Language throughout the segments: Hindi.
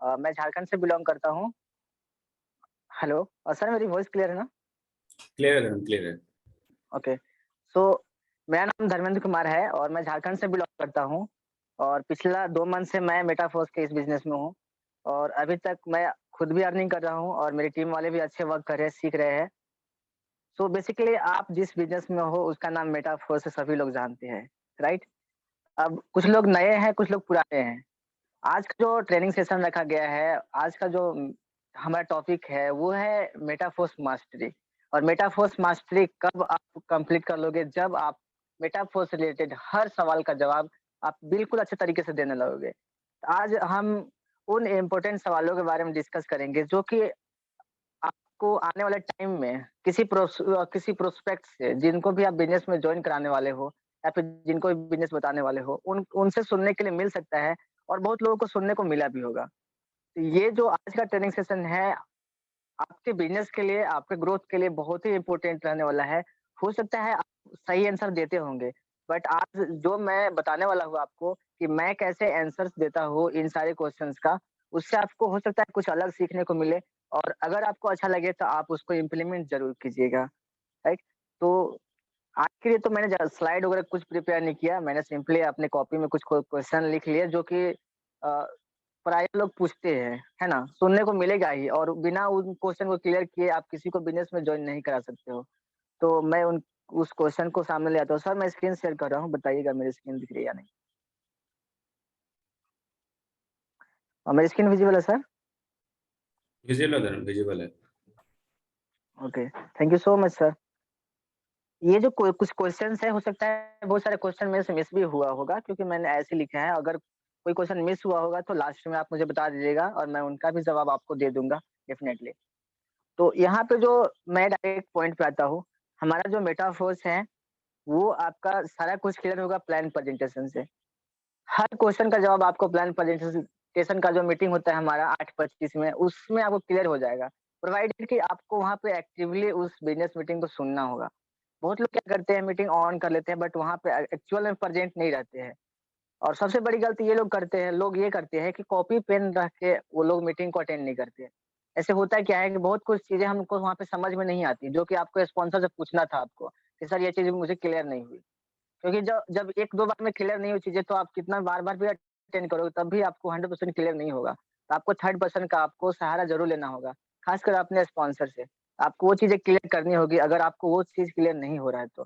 मैं झारखंड से बिलॉन्ग करता हूँ। हेलो सर मेरी वॉइस क्लियर है ना? क्लियर है मैडम, क्लियर है। ओके। सो मेरा नाम धर्मेंद्र कुमार है और मैं झारखंड से बिलॉन्ग करता हूँ और पिछला 2 मंथ से मैं मेटाफोर्स के इस बिज़नेस में हूँ और अभी तक मैं खुद भी अर्निंग कर रहा हूँ और मेरी टीम वाले भी अच्छे वर्क कर रहे हैं, सीख रहे हैं। सो बेसिकली आप जिस बिज़नेस में हो उसका नाम मेटाफोर्स है, सभी लोग जानते हैं, राइट? अब कुछ लोग नए हैं, कुछ लोग पुराने हैं। आज का जो ट्रेनिंग सेशन रखा गया है, आज का जो हमारा टॉपिक है, वो है मेटाफोर्स मास्टरी और मेटाफोर्स मास्टरी कब आप कंप्लीट कर लोगे, जब आप मेटाफोर्स रिलेटेड हर सवाल का जवाब आप बिल्कुल अच्छे तरीके से देने लगोगे। आज हम उन इम्पोर्टेंट सवालों के बारे में डिस्कस करेंगे, जो कि आपको आने वाले टाइम में किसी प्रोस्पेक्ट से जिनको भी आप बिज़नेस में जॉइन कराने वाले हो या फिर जिनको भी बिज़नेस बताने वाले हो, उनसे सुनने के लिए मिल सकता है और बहुत लोगों को सुनने को मिला भी होगा। तो ये जो आज का ट्रेनिंग सेशन है, आपके बिज़नेस के लिए, आपके ग्रोथ के लिए बहुत ही इम्पोर्टेंट रहने वाला है। हो सकता है आप सही आंसर देते होंगे, बट आज जो मैं बताने वाला हूँ आपको कि मैं कैसे आंसर्स देता हूँ इन सारे क्वेश्चन्स का, उससे आपको हो सकता है कुछ अलग सीखने को मिले और अगर आपको अच्छा लगे तो आप उसको इम्प्लीमेंट ज़रूर कीजिएगा, राइट? तो आज के लिए तो मैंने स्लाइड वगैरह कुछ प्रिपेयर नहीं किया, मैंने सिंपली अपने कॉपी में कुछ क्वेश्चन लिख लिए जो कि प्रायः लोग पूछते हैं, है ना? सुनने को मिलेगा ही और बिना उन क्वेश्चन को क्लियर किए आप किसी को बिज़नेस में जॉइन नहीं करा सकते हो। तो मैं उन उस क्वेश्चन को सामने ले आता हूँ। सर मैं स्क्रीन शेयर कर रहा हूँ, बताइएगा मेरी स्क्रीन दिख रही है या नहीं? मेरी स्क्रीन विज़िबल है सर? विज़ुअल है मैडम, विज़ुअल है। Okay, thank you so much sir. ये जो कुछ क्वेश्चन्स है, हो सकता है बहुत सारे क्वेश्चन मेरे से मिस भी हुआ होगा क्योंकि मैंने ऐसे लिखा है। अगर कोई क्वेश्चन मिस हुआ होगा तो लास्ट में आप मुझे बता दीजिएगा और मैं उनका भी जवाब आपको दे दूँगा डेफिनिटली। तो यहाँ पे जो मैं डायरेक्ट पॉइंट पे आता हूँ, हमारा जो मेटाफोर्स है, वो आपका सारा कुछ क्लियर होगा प्लान प्रेजेंटेशन से। हर क्वेश्चन का जवाब आपको प्लान प्रेजेंटेशन का जो मीटिंग होता है हमारा 8:25 में, उसमें आपको क्लियर हो जाएगा। प्रोवाइडेड कि आपको वहाँ पे एक्टिवली उस बिज़नेस मीटिंग को सुनना होगा। बहुत लोग क्या करते हैं मीटिंग ऑन कर लेते हैं बट वहाँ पे एक्चुअल में प्रेजेंट नहीं रहते हैं और सबसे बड़ी गलती ये लोग करते हैं, लोग ये करते हैं कि कॉपी पेन रख के वो लोग मीटिंग को अटेंड नहीं करते हैं। ऐसे होता क्या है कि बहुत कुछ चीज़ें हमको वहाँ पे समझ में नहीं आती, जो कि आपको स्पॉन्सर से पूछना था आपको कि सर ये चीज़ मुझे क्लियर नहीं हुई। क्योंकि जब जब 1-2 बार में क्लियर नहीं हुई चीज़ें तो आप कितना बार-बार भी अटेंड करोगे तब भी आपको 100% क्लियर नहीं होगा। तो आपको थर्ड पर्सन का आपको सहारा ज़रूर लेना होगा, खासकर अपने स्पॉन्सर से। आपको वो चीज़ें क्लियर करनी होगी अगर आपको वो चीज़ क्लियर नहीं हो रहा है तो।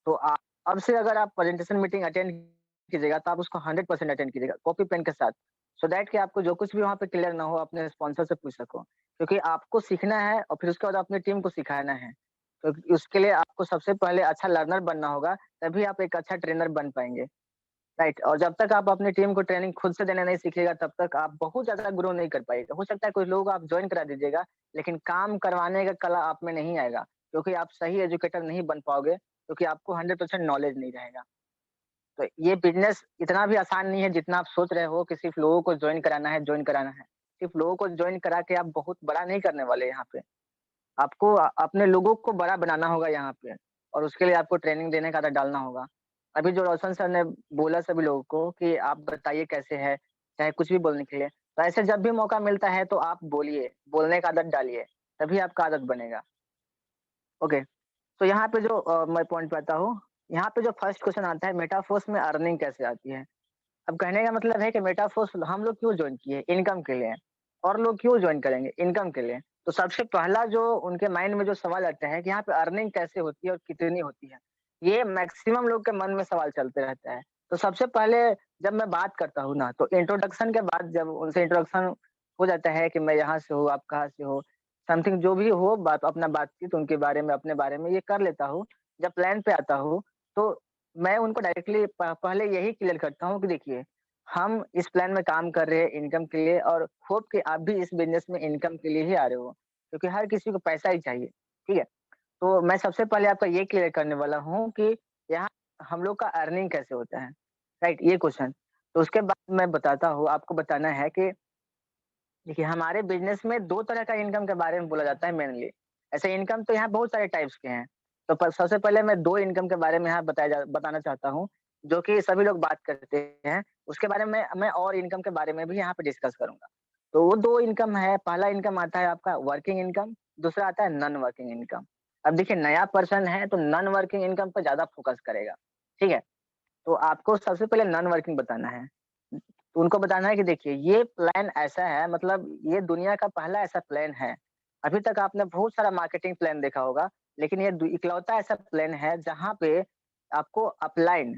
तो आप अब से अगर आप प्रेजेंटेशन मीटिंग अटेंड कीजिएगा तो आप उसको 100% अटेंड कीजिएगा कॉपी पेन के साथ। सो दैट कि आपको जो कुछ भी वहाँ पे क्लियर ना हो अपने स्पॉन्सर से पूछ सको। क्योंकि आपको सीखना है और फिर उसके बाद अपनी टीम को सिखाना है। तो उसके लिए आपको सबसे पहले अच्छा लर्नर बनना होगा, तभी आप एक अच्छा ट्रेनर बन पाएँगे, राइट? और जब तक आप अपनी टीम को ट्रेनिंग खुद से देना नहीं सीखिएगा तब तक आप बहुत ज़्यादा ग्रो नहीं कर पाएगा। हो सकता है कुछ लोगों को आप जॉइन करा दीजिएगा, लेकिन काम करवाने का कला आप में नहीं आएगा, क्योंकि आप सही एजुकेटर नहीं बन पाओगे, क्योंकि आपको 100% नॉलेज नहीं रहेगा। तो ये बिज़नेस इतना भी आसान नहीं है जितना आप सोच रहे हो कि सिर्फ़ लोगों को जॉइन कराना है, जॉइन कराना है। सिर्फ़ लोगों को जॉइन करा के आप बहुत बड़ा नहीं करने वाले यहाँ पे। आपको अपने लोगों को बड़ा बनाना होगा यहाँ पे और उसके लिए आपको ट्रेनिंग देने का आदत डालना होगा। अभी जो रोशन सर ने बोला सभी लोगों को कि आप बताइए कैसे है, चाहे कुछ भी बोलने के लिए। तो ऐसे जब भी मौका मिलता है तो आप बोलिए, बोलने का आदत डालिए, तभी आपका आदत बनेगा। ओके, तो यहाँ पे जो मैं पॉइंट पे आता हूँ, यहाँ पे जो फर्स्ट क्वेश्चन आता है मेटाफोर्स में अर्निंग कैसे आती है? अब कहने का मतलब है कि मेटाफोर्स हम लोग क्यों जॉइन किए? इनकम के लिए। और लोग क्यों जॉइन करेंगे? इनकम के लिए। तो सबसे पहला जो उनके माइंड में जो सवाल आता है कि यहाँ पे अर्निंग कैसे होती है और कितनी होती है? ये मैक्सिमम लोग के मन में सवाल चलते रहता है। तो सबसे पहले जब मैं बात करता हूँ ना, तो इंट्रोडक्शन के बाद जब उनसे इंट्रोडक्शन हो जाता है कि मैं यहाँ से हूँ, आप कहाँ से हो? समथिंग जो भी हो बात अपना बातचीत उनके बारे में, अपने बारे में ये कर लेता हूँ। जब प्लान पे आता हूँ, तो मैं उनको डायरेक्टली पहले यही क्लियर करता हूँ कि देखिए, हम इस प्लान में काम कर रहे हैं इनकम के लिए और होप कि आप भी इस बिज़नेस में इनकम के लिए ही आ रहे हो, क्योंकि हर किसी को पैसा ही चाहिए, ठीक है? तो मैं सबसे पहले आपका ये क्लियर करने वाला हूँ कि यहाँ हम लोग का अर्निंग कैसे होता है, राइट? ये क्वेश्चन। तो उसके बाद मैं बताता हूँ, आपको बताना है कि देखिए हमारे बिज़नेस में 2 तरह का इनकम के बारे में बोला जाता है मेनली। ऐसे इनकम तो यहाँ बहुत सारे टाइप्स के हैं। तो प सबसे पहले मैं 2 इनकम के बारे में यहाँ बताना चाहता हूँ, जो कि सभी लोग बात करते हैं। उसके बारे में मैं और इनकम के बारे में भी यहाँ पे डिस्कस करूँगा। तो वो 2 इनकम है, पहला इनकम आता है आपका वर्किंग इनकम, दूसरा आता है नॉन वर्किंग इनकम। अब देखिए नया पर्सन है तो नॉन वर्किंग इनकम पे ज़्यादा फ़ोकस करेगा, ठीक है? तो आपको सबसे पहले नॉन वर्किंग बताना है। तो उनको बताना है कि देखिए ये प्लान ऐसा है मतलब ये दुनिया का पहला ऐसा प्लान है। अभी तक आपने बहुत सारा मार्केटिंग प्लान देखा होगा, लेकिन ये इकलौता ऐसा प्लान है जहाँ पे आपको अपलाइन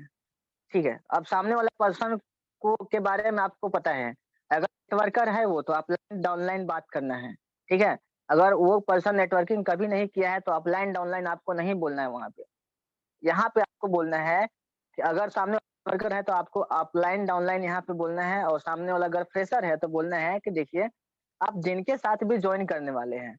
ठीक है, अब सामने वाला पर्सन को के बारे में आपको पता है। अगर नेटवर्कर है वो तो अपलाइन डाउनलाइन बात करना है, ठीक है? अगर वो पर्सन नेटवर्किंग कभी नहीं किया है तो अपलाइन डाउनलाइन आपको नहीं बोलना है वहाँ पे। यहाँ पे आपको बोलना है कि अगर सामने वाला वर्कर है तो आपको अपलाइन डाउनलाइन यहाँ पे बोलना है और सामने वाला अगर फ्रेशर है तो बोलना है कि देखिए, आप जिनके साथ भी जॉइन करने वाले हैं,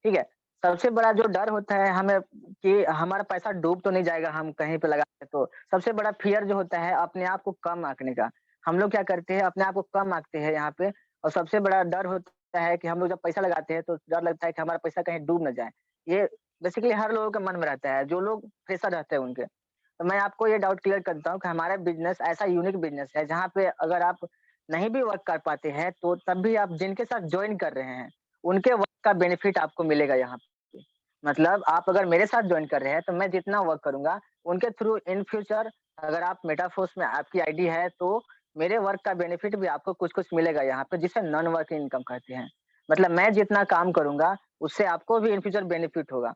ठीक है? सबसे बड़ा जो डर होता है हमें कि हमारा पैसा डूब तो नहीं जाएगा हम कहीं पे लगा के तो सबसे बड़ा फ़ियर जो होता है अपने आप को कम आँकने का। हम लोग क्या करते हैं अपने आप को कम आँकते हैं यहाँ पे और सबसे बड़ा डर होता है कि हम लोग जब पैसा लगाते हैं तो डर लगता है कि हमारा पैसा कहीं डूब ना जाए। ये बेसिकली हर लोगों के मन में रहता है, जो लोग फ्रेशर रहते हैं उनके। तो मैं आपको ये डाउट क्लियर करता हूँ कि हमारा बिज़नेस ऐसा यूनिक बिज़नेस है जहाँ पे अगर आप नहीं भी वर्क कर पाते हैं तो तब भी आप जिनके साथ जॉइन कर रहे हैं, उनके वर्क का बेनिफिट आपको मिलेगा यहाँ पे। मतलब आप अगर मेरे साथ जॉइन कर रहे हैं तो मैं जितना वर्क करूँगा, उनके थ्रू इन फ्यूचर अगर आप मेटाफोर्स में आपकी आईडी है तो मेरे वर्क का बेनिफिट भी आपको कुछ-कुछ मिलेगा यहाँ पे जिसे नॉन वर्किंग इनकम कहते हैं। मतलब मैं जितना काम करूँगा, उससे आपको भी इन फ्यूचर बेनिफिट होगा।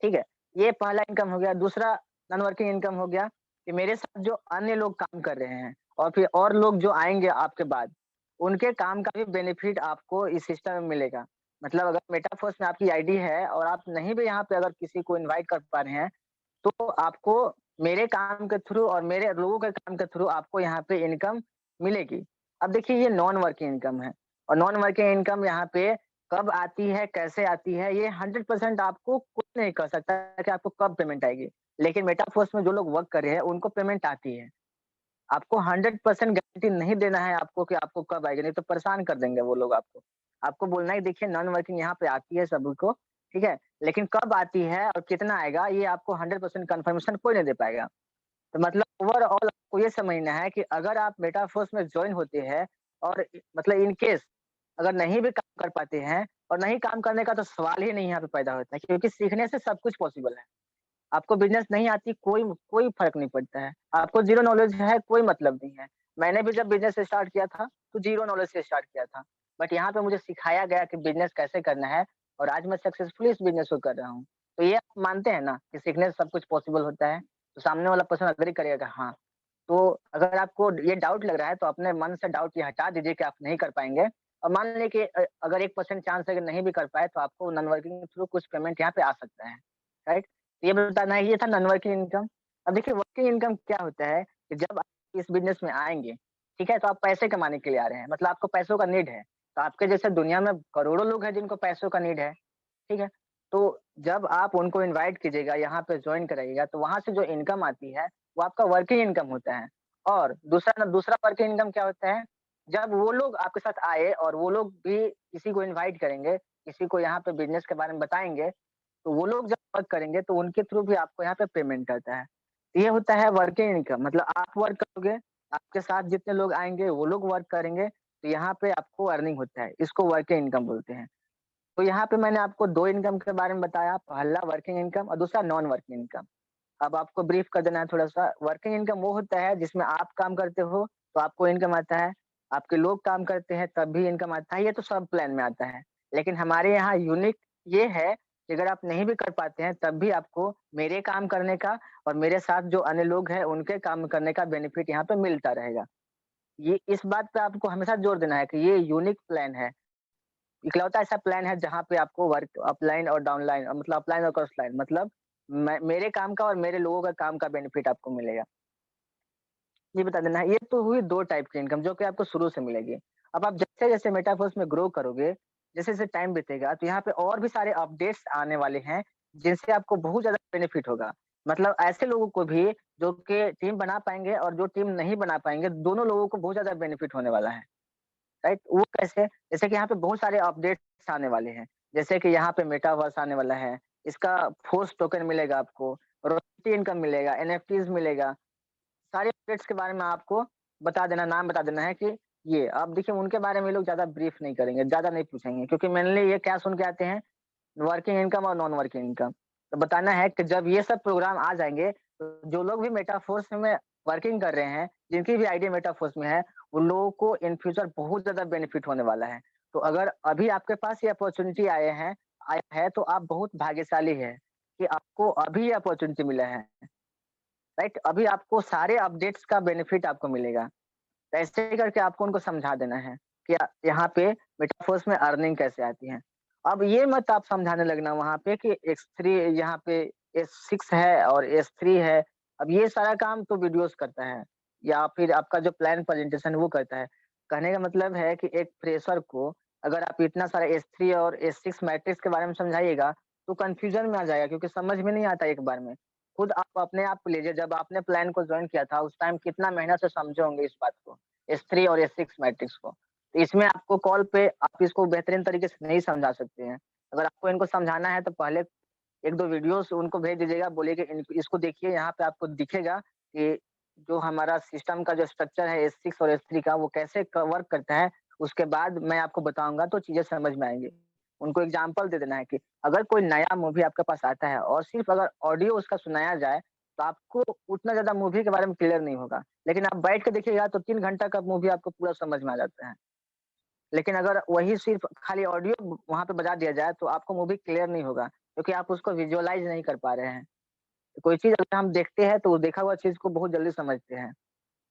ठीक है? ये पहला इनकम हो गया, दूसरा नॉन वर्किंग इनकम हो गया कि मेरे साथ जो अन्य लोग काम कर रहे हैं और फिर और लोग जो आएँगे आपके बाद, उनके काम का भी बेनिफिट आपको इस सिस्टम में मिलेगा। मतलब अगर मेटाफर्स में आपकी आईडी है और आप नहीं भी यहाँ पे अगर किसी को इनवाइट कर पा रहे हैं, तो आपको मेरे काम के थ्रू और मेरे लोगों के काम के थ्रू आपको यहाँ पे इनकम मिलेगी। अब देखिए ये नॉन वर्किंग इनकम है और नॉन वर्किंग इनकम यहाँ पे कब आती है, कैसे आती है, ये 100% आपको कुछ नहीं कह सकता कि आपको कब पेमेंट आएगी। लेकिन मेटाफोर्स में जो लोग वर्क कर रहे हैं, उनको पेमेंट आती है। आपको 100% गारंटी नहीं देना है आपको कि आपको कब आएगी, नहीं तो परेशान कर देंगे वो लोग आपको। आपको बोलना है देखिए नॉन वर्किंग यहाँ पे आती है सभी को, ठीक है? लेकिन कब आती है और कितना आएगा ये आपको 100% कन्फर्मेशन कोई नहीं दे पाएगा। तो मतलब ओवरऑल आपको ये समझना है कि अगर आप मेटाफोर्स में जॉइन होते हैं और मतलब इन केस अगर नहीं भी काम कर पाते हैं और नहीं काम करने का तो सवाल ही नहीं यहाँ पे पैदा होता है क्योंकि सीखने से सब कुछ पॉसिबल है। आपको बिज़नेस नहीं आती कोई कोई फ़र्क नहीं पड़ता है। आपको ज़ीरो नॉलेज है कोई मतलब नहीं है। मैंने भी जब बिज़नेस स्टार्ट किया था तो ज़ीरो नॉलेज से स्टार्ट किया था। बट यहाँ पे मुझे सिखाया गया कि बिज़नेस कैसे करना है और आज मैं सक्सेसफुली इस बिज़नेस को कर रहा हूँ। तो ये आप मानते हैं ना कि सीखने से सब कुछ पॉसिबल होता है? तो सामने वाला पर्सन एग्री करेगा हाँ। तो अगर आपको ये डाउट लग रहा है तो अपने मन से डाउट ये हटा दीजिए कि आप नहीं कर पाएँगे और मान लीजिए कि अगर 1% चांस है कि नहीं भी कर पाए तो आपको नॉन वर्किंग के थ्रू कुछ पेमेंट यहाँ पे आ सकता है। राइट? ये बताना है ये था नॉन वर्किंग इनकम। अब देखिए वर्किंग इनकम क्या होता है कि जब आप इस बिज़नेस में आएँगे, ठीक है? तो आप पैसे कमाने के लिए आ रहे हैं, मतलब आपको पैसों का नीड है। तो आपके जैसे दुनिया में करोड़ों लोग हैं जिनको पैसों का नीड है, ठीक है? तो जब आप उनको इनवाइट कीजिएगा, यहाँ पे जॉइन कराइएगा, तो वहाँ से जो इनकम आती है, वो आपका वर्किंग इनकम होता है। और दूसरा वर्किंग इनकम क्या होता है, जब वो लोग आपके साथ आए और वो लोग भी किसी को इनवाइट करेंगे, किसी को यहाँ पे बिज़नेस के बारे में बताएँगे, तो वो लोग जब वर्क करेंगे तो उनके थ्रू भी आपको यहाँ पे पेमेंट आता है। ये होता है वर्किंग इनकम मतलब आप वर्क करोगे, आपके साथ जितने लोग आएँगे वो लोग वर्क करेंगे, तो यहाँ पे आपको अर्निंग होता है। इसको वर्किंग इनकम बोलते हैं। तो यहाँ पे मैंने आपको 2 इनकम के बारे में बताया, पहला वर्किंग इनकम और दूसरा नॉन वर्किंग इनकम। अब आपको ब्रीफ कर देना है थोड़ा-सा, वर्किंग इनकम वो होता है जिसमें आप काम करते हो, तो आपको इनकम आता है, आपके लोग काम करते हैं तब भी इनकम आता है, ये तो सब प्लान में आता है। लेकिन हमारे यहाँ यूनिक ये है कि अगर आप नहीं भी कर पाते हैं तब भी आपको मेरे काम करने का और मेरे साथ जो अन्य लोग हैं उनके काम करने का बेनिफिट यहाँ पे मिलता रहेगा। ये इस बात पे आपको हमेशा जोर देना है कि ये यूनिक प्लान है। इकलौता ऐसा प्लान है जहाँ पे आपको वर्क अपलाइन और डाउनलाइन मतलब अपलाइन और क्रॉसलाइन मतलब मैं मेरे काम का और मेरे लोगों का काम का बेनिफिट आपको मिलेगा। ये बता देना है, ये तो हुई 2 टाइप की इनकम जो कि आपको शुरू से मिलेगी। अब आप जैसे-जैसे मेटावर्स में ग्रो करोगे, जैसे-जैसे टाइम बीतेगा तो यहाँ पे और भी सारे अपडेट्स आने वाले हैं, जिनसे आपको बहुत ज़्यादा बेनिफिट होगा। मतलब ऐसे लोगों को भी जो कि टीम बना पाएँगे और जो टीम नहीं बना पाएँगे, दोनों लोगों को बहुत ज़्यादा बेनिफिट होने वाला है। राइट? वो कैसे? जैसे कि यहाँ पे बहुत सारे अपडेट्स आने वाले हैं। जैसे कि यहाँ पे मेटावर्स आने वाला है, इसका फोर्स टोकन मिलेगा आपको, रॉयल्टी इनकम मिलेगा, एनएफटीज़ मिलेगा। सारे अपडेट्स के बारे में आपको बता देना नाम बता देना है कि ये अब देखिए उनके बारे में ये लोग ज़्यादा ब्रीफ नहीं करेंगे, ज़्यादा नहीं पूछेंगे क्योंकि मेनली ये क्या सुन के आते हैं, वर्किंग इनकम और नॉन वर्किंग इनकम। तो बताना है कि जब ये सब प्रोग्राम आ जाएँगे, तो जो लोग भी मेटाफोर्स में वर्किंग कर रहे हैं, जिनकी भी आईडी मेटाफोर्स में है, उन लोगों को इन फ्यूचर बहुत ज़्यादा बेनिफिट होने वाला है। तो अगर अभी आपके पास ये अपॉर्च्युनिटी आया है तो आप बहुत भाग्यशाली हैं कि आपको अभी ये अपॉर्च्युनिटी मिला है, राइट? अभी आपको सारे अपडेट्स का बेनिफिट आपको मिलेगा। तो ऐसे ही करके आपको उनको समझा देना है कि यहाँ पे मेटाफोर्स में अर्निंग कैसे आती है। अब ये मत आप समझाने लगना वहाँ पे कि X3 यहाँ पे S6 है और S3 है। अब ये सारा काम तो वीडियोस करता है या फिर आपका जो प्लान प्रेजेंटेशन वो करता है। कहने का मतलब है कि एक फ्रेशर को अगर आप इतना सारा S3 और S6 मैट्रिक्स के बारे में समझाइएगा तो कन्फ्यूजन में आ जाएगा क्योंकि समझ में नहीं आता एक बार में। खुद आप अपने आप को लीजिए जब आपने प्लान को जॉइन किया था उस टाइम कितना मेहनत से समझे होंगे इस बात को। S3 और S6 मैट्रिक्स को। तो इसमें आपको कॉल पे आप इसको बेहतरीन तरीके से नहीं समझा सकते हैं। अगर आपको इनको समझाना है तो पहले 1-2 वीडियोस उनको भेज दीजिएगा, बोलिए कि इन इसको देखिए यहाँ पे आपको दिखेगा कि जो हमारा सिस्टम का जो स्ट्रक्चर है S6 और S3 का वो कैसे क वर्क करता है, उसके बाद मैं आपको बताऊँगा तो चीज़ें समझ में आएँगी। उनको एग्ज़ाम्पल दे देना है कि अगर कोई नया मूवी आपके पास आता है और सिर्फ़ अगर ऑडियो उसका सुनाया जाए, तो आपको उतना ज़्यादा मूवी के बारे में क्लियर नहीं होगा। लेकिन आप बैठ के देखिएगा तो 3 घंटा का मूवी आपको पूरा समझ में आ जाता है। लेकिन अगर वही सिर्फ़ खाली ऑडियो वहाँ पे बजा दिया जाए तो आपको मूवी क्लियर नहीं होगा, क्योंकि आप उसको विज़ुअलाइज़ नहीं कर पा रहे हैं। कोई चीज़ अगर हम देखते हैं तो वो देखा हुआ चीज़ को बहुत जल्दी समझते हैं।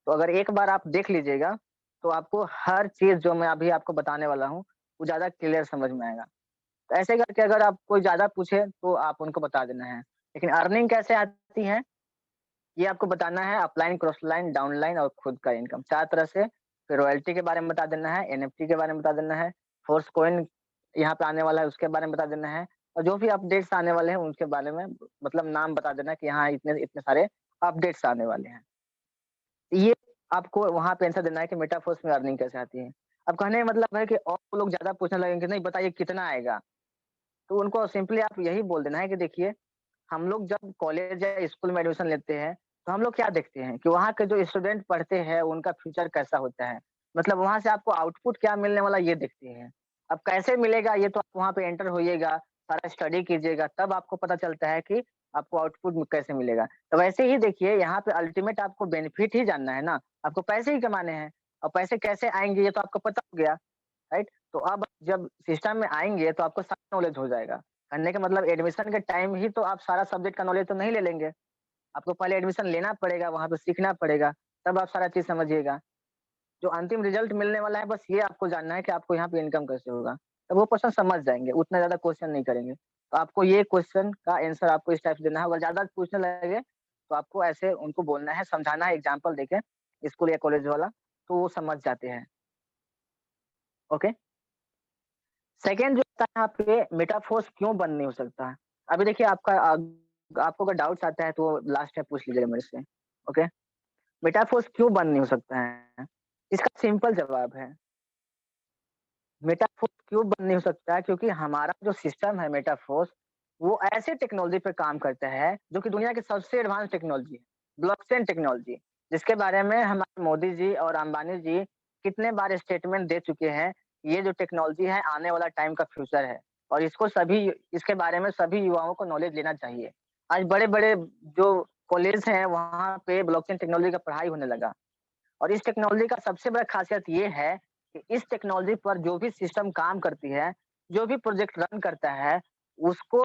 तो अगर एक बार आप देख लीजिएगा, तो आपको हर चीज़ जो मैं अभी आपको बताने वाला हूँ, वो ज़्यादा क्लियर समझ में आएगा। तो ऐसे करके अगर आप कोई ज़्यादा पूछे तो आप उनको बता देना है। लेकिन अर्निंग कैसे आती है, ये आपको बताना है upline, cross line, down line और खुद का इनकम 4 तरह से। फिर रॉयल्टी के बारे में बता देना है, एनएफटी के बारे में बता देना है, फोर्स कॉइन यहाँ पे आने वाला है उसके बारे में बता देना है और जो भी अपडेट्स आने वाले हैं उनके बारे में मतलब नाम बता देना है कि यहाँ इतने इतने सारे अपडेट्स आने वाले हैं। ये आपको वहाँ पे आंसर देना है कि मेटाफोर्स में अर्निंग कैसे आती है। अब कहने का मतलब है कि और लोग ज़्यादा पूछने लगेंगे, नहीं बताइए कितना आएगा? तो उनको सिंपली आप यही बोल देना है कि देखिए हम लोग जब कॉलेज या स्कूल में एडमिशन लेते हैं, तो हम लोग क्या देखते हैं कि वहाँ के जो स्टूडेंट पढ़ते हैं, उनका फ्यूचर कैसा होता है। मतलब वहाँ से आपको आउटपुट क्या मिलने वाला ये देखते हैं। अब कैसे मिलेगा ये तो आप वहाँ पे एंटर होइएगा, सारा स्टडी कीजिएगा, तब आपको पता चलता है कि आपको आउटपुट में कैसे मिलेगा। तो वैसे ही देखिए यहाँ पे अल्टीमेट आपको बेनिफिट ही जानना है ना, आपको पैसे ही कमाने हैं और पैसे कैसे आएँगे ये तो आपको पता हो गया। राइट? तो अब जब सिस्टम में आएँगे तो आपको सारा नॉलेज हो जाएगा। कहने का मतलब एडमिशन के टाइम ही तो आप सारा सब्जेक्ट का नॉलेज तो नहीं ले लेंगे। आपको पहले एडमिशन लेना पड़ेगा, वहाँ पे सीखना पड़ेगा, तब आप सारा चीज़ समझिएगा। जो अंतिम रिजल्ट मिलने वाला है बस ये आपको जानना है कि आपको यहाँ पे इनकम कैसे होगा। तब वो पर्सन समझ जाएँगे, उतना ज़्यादा क्वेश्चन नहीं करेंगे। तो आपको ये क्वेश्चन का आंसर आपको इस टाइप से देना है, अगर ज़्यादा पूछने लगे तो आपको ऐसे उनको बोलना है, समझाना है एग्ज़ाम्पल देके, स्कूल या कॉलेज वाला, तो वो समझ जाते हैं। ओके? सेकंड जो होता है यहाँ पे मेटाफोर्स क्यों बंद नहीं हो सकता? अभी देखिए आपको अगर डाउट्स आता है तो लास्ट में पूछ लीजिएगा मेरे से, ओके? मेटाफोर्स क्यों बंद नहीं हो सकता है? इसका सिंपल जवाब है, मेटाफोर्स क्यों बंद नहीं हो सकता है क्योंकि हमारा जो सिस्टम है मेटाफोर्स, वो ऐसे टेक्नोलॉजी पे काम करता है जो कि दुनिया की सबसे एडवांस टेक्नोलॉजी है, ब्लॉकचेन टेक्नोलॉजी, जिसके बारे में हमारे मोदी जी और अंबानी जी कितने बार स्टेटमेंट दे चुके हैं, ये जो टेक्नोलॉजी है आने वाला टाइम का फ्यूचर है और इसके बारे में सभी युवाओं को नॉलेज लेना चाहिए। आज बड़े-बड़े जो कॉलेज हैं वहाँ पे ब्लॉकचेन टेक्नोलॉजी का पढ़ाई होने लगा। और इस टेक्नोलॉजी का सबसे बड़ा खासियत ये है कि इस टेक्नोलॉजी पर जो भी सिस्टम काम करती है, जो भी प्रोजेक्ट रन करता है, उसको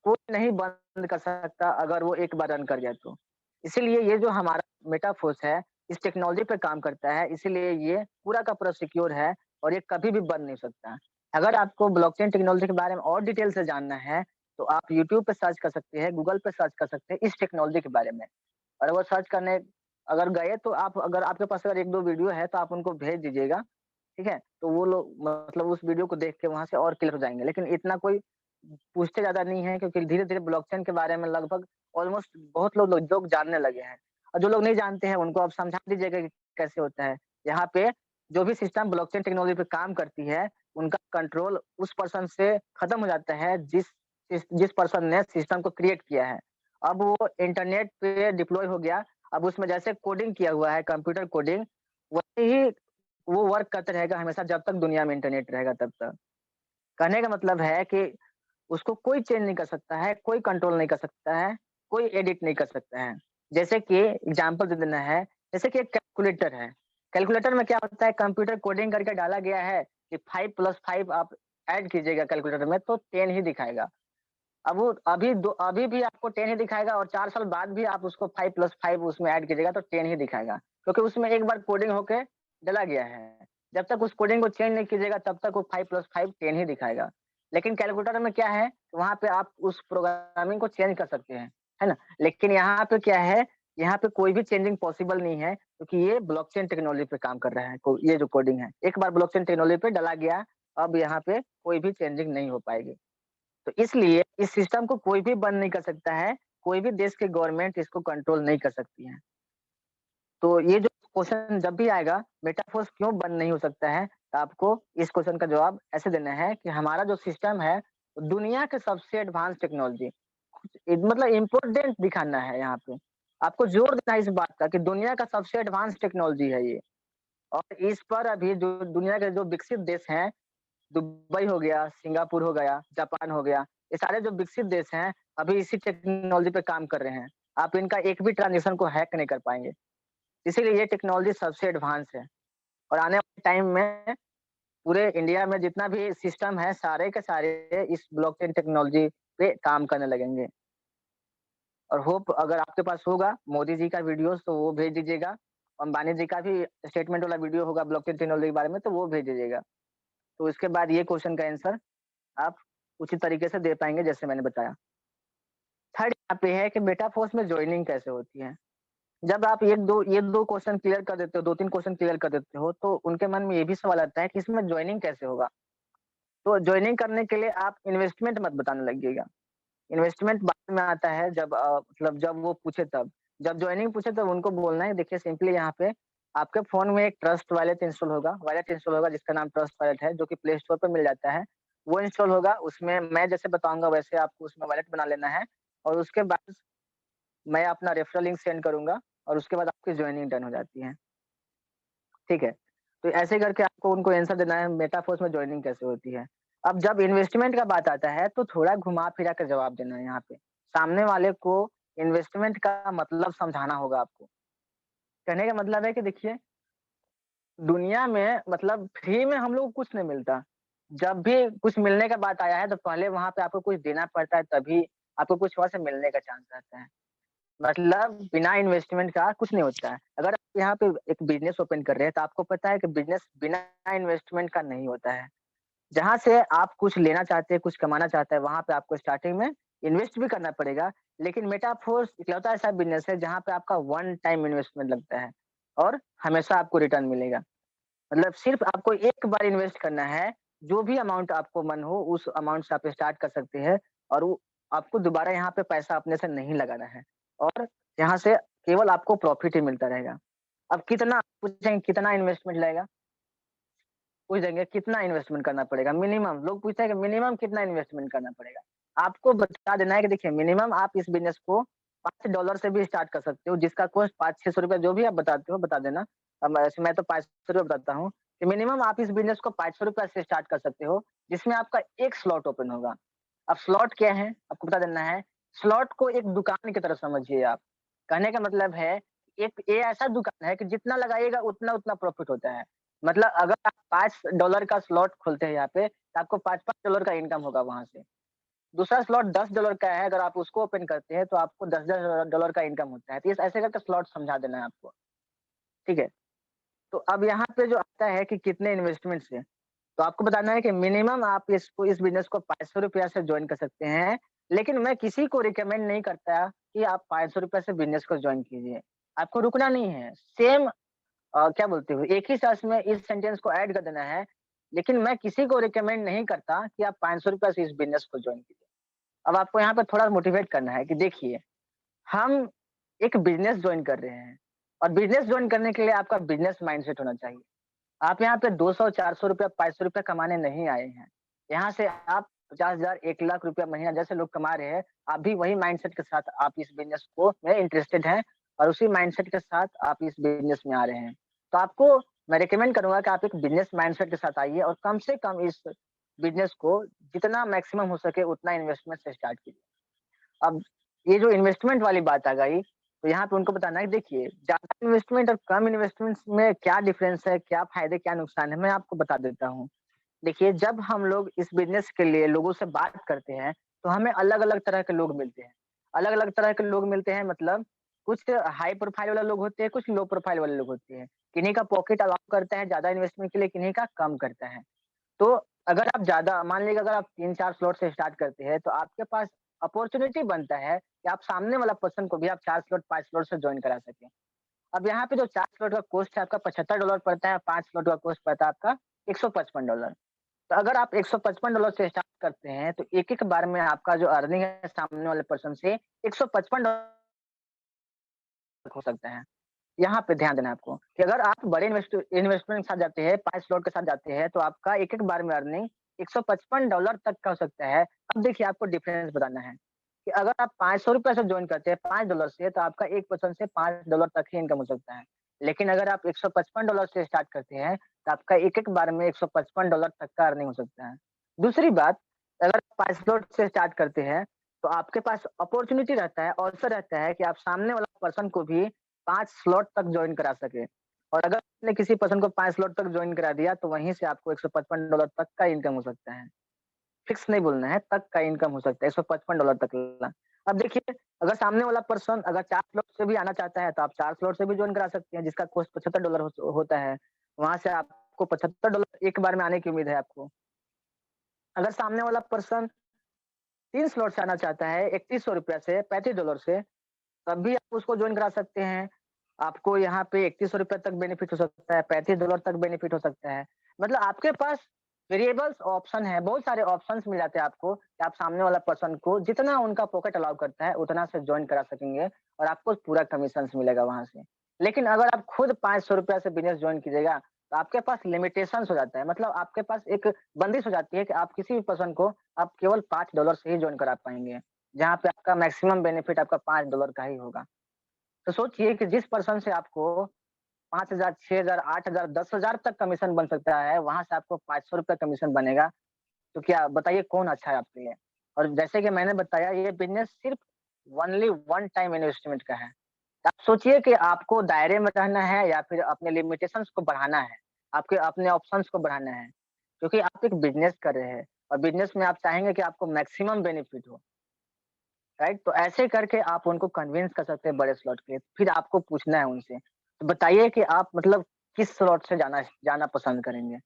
कोई नहीं बंद कर सकता अगर वो एक बार रन कर जाए तो। इसीलिए ये जो हमारा मेटाफोर्स है, इस टेक्नोलॉजी पे काम करता है, इसीलिए ये पूरा का पूरा सिक्योर है और ये कभी भी बन नहीं सकता। अगर आपको ब्लॉकचेन टेक्नोलॉजी के बारे में और डिटेल से जानना है, तो आप यूट्यूब पे सर्च कर सकते हैं, गूगल पे सर्च कर सकते हैं इस टेक्नोलॉजी के बारे में। और वो सर्च करने अगर गए तो आप अगर आपके पास अगर 1-2 वीडियो है तो आप उनको भेज दीजिएगा, ठीक है? तो वो लोग मतलब उस वीडियो को देख के वहाँ से और क्लियर हो जाएँगे। लेकिन इतना कोई पूछते ज़्यादा नहीं है क्योंकि धीरे-धीरे ब्लॉकचेन के बारे में लगभग ऑलमोस्ट बहुत लोग जानने लगे हैं। और जो लोग नहीं जानते हैं उनको आप समझा दीजिएगा कि कैसे होता है। यहाँ पे जो भी सिस्टम ब्लॉकचेन टेक्नोलॉजी पे काम करती है, उनका कंट्रोल उस पर्सन से खत्म हो जाता है जिस पर्सन ने सिस्टम को क्रिएट किया है। अब वो इंटरनेट पे डिप्लॉय हो गया, अब उसमें जैसे कोडिंग किया हुआ है कंप्यूटर कोडिंग, वैसे ही वो वर्क करता रहेगा हमेशा जब तक दुनिया में इंटरनेट रहेगा तब तक। कहने का मतलब है कि उसको कोई चेंज नहीं कर सकता है, कोई कंट्रोल नहीं कर सकता है, कोई एडिट नहीं कर सकता है। जैसे कि एग्ज़ाम्पल दे देना है, जैसे कि एक कैलकुलेटर है। कैलकुलेटर में क्या होता है कंप्यूटर कोडिंग करके डाला गया है कि 5 + 5 आप ऐड कीजिएगा कैलकुलेटर में तो 10 ही दिखाएगा। अब वो अभी भी आपको 10 ही दिखाएगा और 4 साल बाद भी आप उसको 5 + 5 उसमें ऐड कीजिएगा तो 10 ही दिखाएगा। क्योंकि उसमें एक बार कोडिंग होके डला गया है। जब तक उस कोडिंग को चेंज नहीं कीजिएगा तब तक वो 5 + 5 10 ही दिखाएगा। लेकिन कैलकुलेटर में क्या है, वहाँ पे आप उस प्रोग्रामिंग को चेंज कर सकते हैं, है ना? लेकिन यहाँ पे क्या है, यहाँ पे कोई भी चेंजिंग पॉसिबल नहीं है क्योंकि ये ब्लॉकचेन टेक्नोलॉजी पे काम कर रहा है ये जो कोडिंग है। एक बार ब्लॉकचेन टेक्नोलॉजी पे डला गया, अब यहाँ पे कोई भी चेंजिंग नहीं हो पाएगी। तो इसलिए इस सिस्टम को कोई भी बंद नहीं कर सकता है, कोई भी देश की गवर्नमेंट इसको कंट्रोल नहीं कर सकती है। तो ये जो क्वेश्चन जब भी आएगा मेटाफोर्स क्यों बंद नहीं हो सकता है, तो आपको इस क्वेश्चन का जवाब ऐसे देना है कि हमारा जो सिस्टम है, दुनिया के सबसे एडवांस टेक्नोलॉजी मतलब इम्पोर्टेंट दिखाना है यहाँ पे। आपको जोर देना है इस बात का कि दुनिया का सबसे एडवांस टेक्नोलॉजी है ये और इस पर अभी जो दुनिया के जो विकसित देश हैं दुबई हो गया, सिंगापुर हो गया, जापान हो गया, ये सारे जो विकसित देश हैं, अभी इसी टेक्नोलॉजी पे काम कर रहे हैं। आप इनका एक भी ट्रांज़ैक्शन को हैक नहीं कर पाएँगे। इसीलिए ये टेक्नोलॉजी सबसे एडवांस है और आने वाले टाइम में पूरे इंडिया में जितना भी सिस्टम है, सारे के सारे इस ब्लॉकचेन टेक्नोलॉजी पे काम करने लगेंगे। और होप अगर आपके पास होगा मोदी जी का वीडियोज़ तो वो भेज दीजिएगा। अंबानी जी का भी स्टेटमेंट वाला वीडियो होगा ब्लॉकचेन टेक्नोलॉजी के बारे में तो वो भेज दीजिएगा। तो इसके बाद ये क्वेश्चन का आंसर आप उचित तरीके से दे पाएँगे जैसे मैंने बताया। थर्ड यहाँ पे है कि मेटाफोर्स में जॉइनिंग कैसे होती है? जब आप 1-2 ये 2 क्वेश्चन क्लियर कर देते हो, 2-3 क्वेश्चन क्लियर कर देते हो, तो उनके मन में ये भी सवाल आता है कि इसमें जॉइनिंग कैसे होगा? तो जॉइनिंग करने के लिए आप इन्वेस्टमेंट मत बताने लगिएगा। इन्वेस्टमेंट बाद में आता है जब मतलब जब वो पूछे तब। जब जॉइनिंग पूछे तब उनको बोलना है देखिए सिंपली यहाँ पे आपके फ़ोन में एक ट्रस्ट वॉलेट इंस्टॉल होगा जिसका नाम ट्रस्ट वॉलेट है जो कि प्ले स्टोर पे मिल जाता है। वो इंस्टॉल होगा उसमें मैं जैसे बताऊँगा वैसे आपको उसमें वॉलेट बना लेना है और उसके बाद मैं अपना रेफरल लिंक सेंड करूँगा और उसके बाद आपकी जॉइनिंग डन हो जाती है, ठीक है? तो ऐसे करके आपको उनको आंसर देना है मेटाफोर्स में जॉइनिंग कैसे होती है। अब जब इन्वेस्टमेंट का बात आता है तो थोड़ा घुमा-फिरा के जवाब देना है यहाँ पे। सामने वाले को इन्वेस्टमेंट का मतलब समझाना होगा आपको। कहने का मतलब है कि देखिए, दुनिया में मतलब फ्री में हम लोग को कुछ नहीं मिलता। जब भी कुछ मिलने का बात आया है तो पहले वहाँ पे आपको कुछ देना पड़ता है तभी आपको कुछ वहाँ से मिलने का चांस रहता है। मतलब बिना इन्वेस्टमेंट का कुछ नहीं होता है। अगर आप यहाँ पे एक बिज़नेस ओपन कर रहे हैं तो आपको पता है कि बिज़नेस बिना इन्वेस्टमेंट का नहीं होता है। जहाँ से आप कुछ लेना चाहते हैं, कुछ कमाना चाहते हैं, वहाँ पे आपको स्टार्टिंग में इन्वेस्ट भी करना पड़ेगा। लेकिन मेटाफोर्स इकलौता ऐसा बिज़नेस है जहाँ पे आपका वन टाइम इन्वेस्टमेंट लगता है और हमेशा आपको रिटर्न मिलेगा। मतलब सिर्फ आपको एक बार इन्वेस्ट करना है, जो भी अमाउंट आपको मन हो उस अमाउंट से आप स्टार्ट कर सकते हैं और वो आपको दोबारा यहाँ पे पैसा अपने से नहीं लगाना है और यहाँ से केवल आपको प्रॉफ़िट ही मिलता रहेगा। अब कितना पूछेंगे कितना इन्वेस्टमेंट लगेगा? पूछ देंगे कितना इन्वेस्टमेंट करना पड़ेगा मिनिमम लोग पूछते हैं कि मिनिमम कितना इन्वेस्टमेंट करना पड़ेगा? आपको बता देना है कि देखिए मिनिमम आप इस बिज़नेस को $5 से भी स्टार्ट कर सकते हो जिसका कॉस्ट ₹500-600 जो भी आप बताते हो बता देना। अब ऐसे मैं तो ₹500 बताता हूँ कि मिनिमम आप इस बिज़नेस को ₹500 से स्टार्ट कर सकते हो जिसमें आपका एक स्लॉट ओपन होगा। अब स्लॉट क्या है? आपको बता देना है। स्लॉट को एक दुकान की तरह समझिए आप। कहने का मतलब है एक ये ऐसा दुकान है कि जितना लगाइएगा उतना-उतना प्रॉफ़िट होता है। मतलब अगर आप $5 का स्लॉट खोलते हैं यहाँ पे, तो आपको $5-5 का इनकम होगा वहाँ से। दूसरा स्लॉट $10 का है, अगर आप उसको ओपन करते हैं, तो आपको $10-10 डॉलर का इनकम होता है। तो इस ऐसे करके स्लॉट समझा देना है आपको, ठीक है? तो अब यहाँ पे जो आता है कि कितने इन्वेस्टमेंट से, तो आपको बताना है कि मिनिमम आप इस बिज़नेस को ₹500 से जॉइन कर सकते हैं। लेकिन मैं किसी को रिकमेंड नहीं करता कि आप ₹500 से बिज़नेस को जॉइन कीजिए। आपको रुकना नहीं है। सेम क्या बोलते हो एक ही सांस में इस सेंटेंस को ऐड कर देना है, लेकिन मैं किसी को रिकमेंड नहीं करता कि आप ₹500 से इस बिज़नेस को जॉइन कीजिए। अब आपको यहाँ पे थोड़ा मोटिवेट करना है कि देखिए, हम एक बिज़नेस जॉइन कर रहे हैं और बिज़नेस जॉइन करने के लिए आपका बिज़नेस माइंडसेट होना चाहिए। आप यहाँ पे 200, ₹400, ₹500 कमाने नहीं आए हैं। यहाँ से आप 50,000, 1,00,000 रुपया महीना जैसे लोग कमा रहे हैं, आप भी वही माइंडसेट के साथ आप इस बिज़नेस को में इंटरेस्टेड हैं और उसी माइंडसेट के साथ आप इस बिज़नेस में आ रहे हैं। तो आपको मैं रिकमेंड करूँगा कि आप एक बिज़नेस माइंडसेट के साथ आइए और कम से कम इस बिज़नेस को जितना मैक्सिमम हो सके उतना इन्वेस्टमेंट से स्टार्ट कीजिए। अब ये जो इन्वेस्टमेंट वाली बात आ गई, तो यहाँ पे उनको बताना है कि देखिए ज़्यादा इन्वेस्टमेंट और कम इन्वेस्टमेंट में क्या डिफरेंस है, क्या फ़ायदे, क्या नुकसान है, मैं आपको बता देता हूँ। देखिए, जब हम लोग इस बिज़नेस के लिए लोगों से बात करते हैं, तो हमें अलग-अलग तरह के लोग मिलते हैं। अलग-अलग तरह के लोग मिलते हैं मतलब कुछ हाई प्रोफ़ाइल वाले लोग होते हैं, कुछ लो प्रोफ़ाइल वाले लोग होते हैं। किन्हीं का पॉकेट अलाउ करता है ज़्यादा इन्वेस्टमेंट के लिए, किन्हीं का कम करता है। तो अगर आप ज़्यादा मान लीजिए अगर आप 3-4 स्लॉट से स्टार्ट करते हैं, तो आपके पास अपॉर्च्युनिटी बनता है कि आप सामने वाला पर्सन को भी आप 4 स्लॉट, 5 स्लॉट से जॉइन करा सकें। अब यहाँ पे जो 4 स्लॉट का कॉस्ट है आपका $75 पड़ता है, 5 स्लॉट का कॉस्ट पड़ता है आपका $155। तो अगर आप $155 से स्टार्ट करते हैं, तो एक-एक बार में आपका जो अर्निंग है सामने वाले पर्सन से $155 हो सकता है। यहाँ पे ध्यान देना है आपको कि अगर आप बड़े इन्वेस्टमेंट के साथ जाते हैं, 5 स्लॉट के साथ जाते हैं, तो आपका एक-एक बार में अर्निंग $155 तक का हो सकता है। अब देखिए आपको डिफरेंस बताना है कि अगर आप ₹500 से जॉइन करते हैं $5 से, तो आपका 1 पर्सन से $5 तक ही इनकम हो सकता है। लेकिन अगर आप $155 से स्टार्ट करते हैं, तो आपका एक-एक बार में $155 तक का अर्निंग हो सकता है। दूसरी बात, अगर आप 5 स्लॉट से स्टार्ट करते हैं, तो आपके पास अपॉर्च्युनिटी रहता है, अवसर रहता है कि आप सामने वाला पर्सन को भी 5 स्लॉट तक जॉइन करा सके और अगर आपने किसी पर्सन को 5 स्लॉट तक जॉइन करा दिया, तो वहीं से आपको $155 तक का इनकम हो सकता है। फिक्स नहीं बोलना है, तक का इनकम हो सकता है, $155 तक का। अब देखिए, अगर सामने वाला पर्सन अगर 4 स्लॉट से भी आना चाहता है, तो आप 4 स्लॉट से भी जॉइन करा सकते हैं, जिसका कॉस्ट $75 होता है। वहाँ से आपको $75 एक बार में आने की उम्मीद है आपको। अगर सामने वाला पर्सन 3 स्लॉट से आना चाहता है, ₹3100 से $35 से, तब भी आप उसको जॉइन करा सकते हैं। आपको यहाँ पे ₹3100 तक बेनिफिट हो सकता है, $35 तक बेनिफिट हो सकता है। मतलब आपके पास वेरिएबल्स ऑप्शन है, बहुत सारे ऑप्शंस मिल जाते हैं आपको कि आप सामने वाला पर्सन को जितना उनका पॉकेट अलाउ करता है, उतना से जॉइन करा सकेंगे और आपको पूरा कमीशंस मिलेगा वहाँ से। लेकिन अगर आप खुद ₹500 से बिज़नेस जॉइन कीजिएगा, तो आपके पास लिमिटेशंस हो जाता है। मतलब आपके पास एक बंदिश हो जाती है कि आप किसी भी पर्सन को आप केवल $5 से ही जॉइन करा पाएँगे, जहाँ पे आपका मैक्सिमम बेनिफिट आपका $5 का ही होगा। तो सोचिए कि जिस पर्सन से आपको 5,000, 6,000, 8,000, 10,000 तक कमीशन बन सकता है, वहाँ से आपको ₹500 कमीशन बनेगा, तो क्या बताइए कौन अच्छा है आपके लिए? और जैसे कि मैंने बताया ये बिज़नेस सिर्फ़ ओनली वन टाइम इन्वेस्टमेंट का है। आप सोचिए कि आपको दायरे में रहना है या फिर अपने लिमिटेशंस को बढ़ाना है, आपके अपने ऑप्शंस को बढ़ाना है, क्योंकि आप एक बिज़नेस कर रहे हैं और बिज़नेस में आप चाहेंगे कि आपको मैक्सिमम बेनिफिट हो। राइट? तो ऐसे करके आप उनको कन्विंस कर सकते हैं बड़े स्लॉट के लिए। फिर आपको पूछना है उनसे, तो बताइए कि आप मतलब किस स्लॉट से जाना जाना पसंद करेंगे?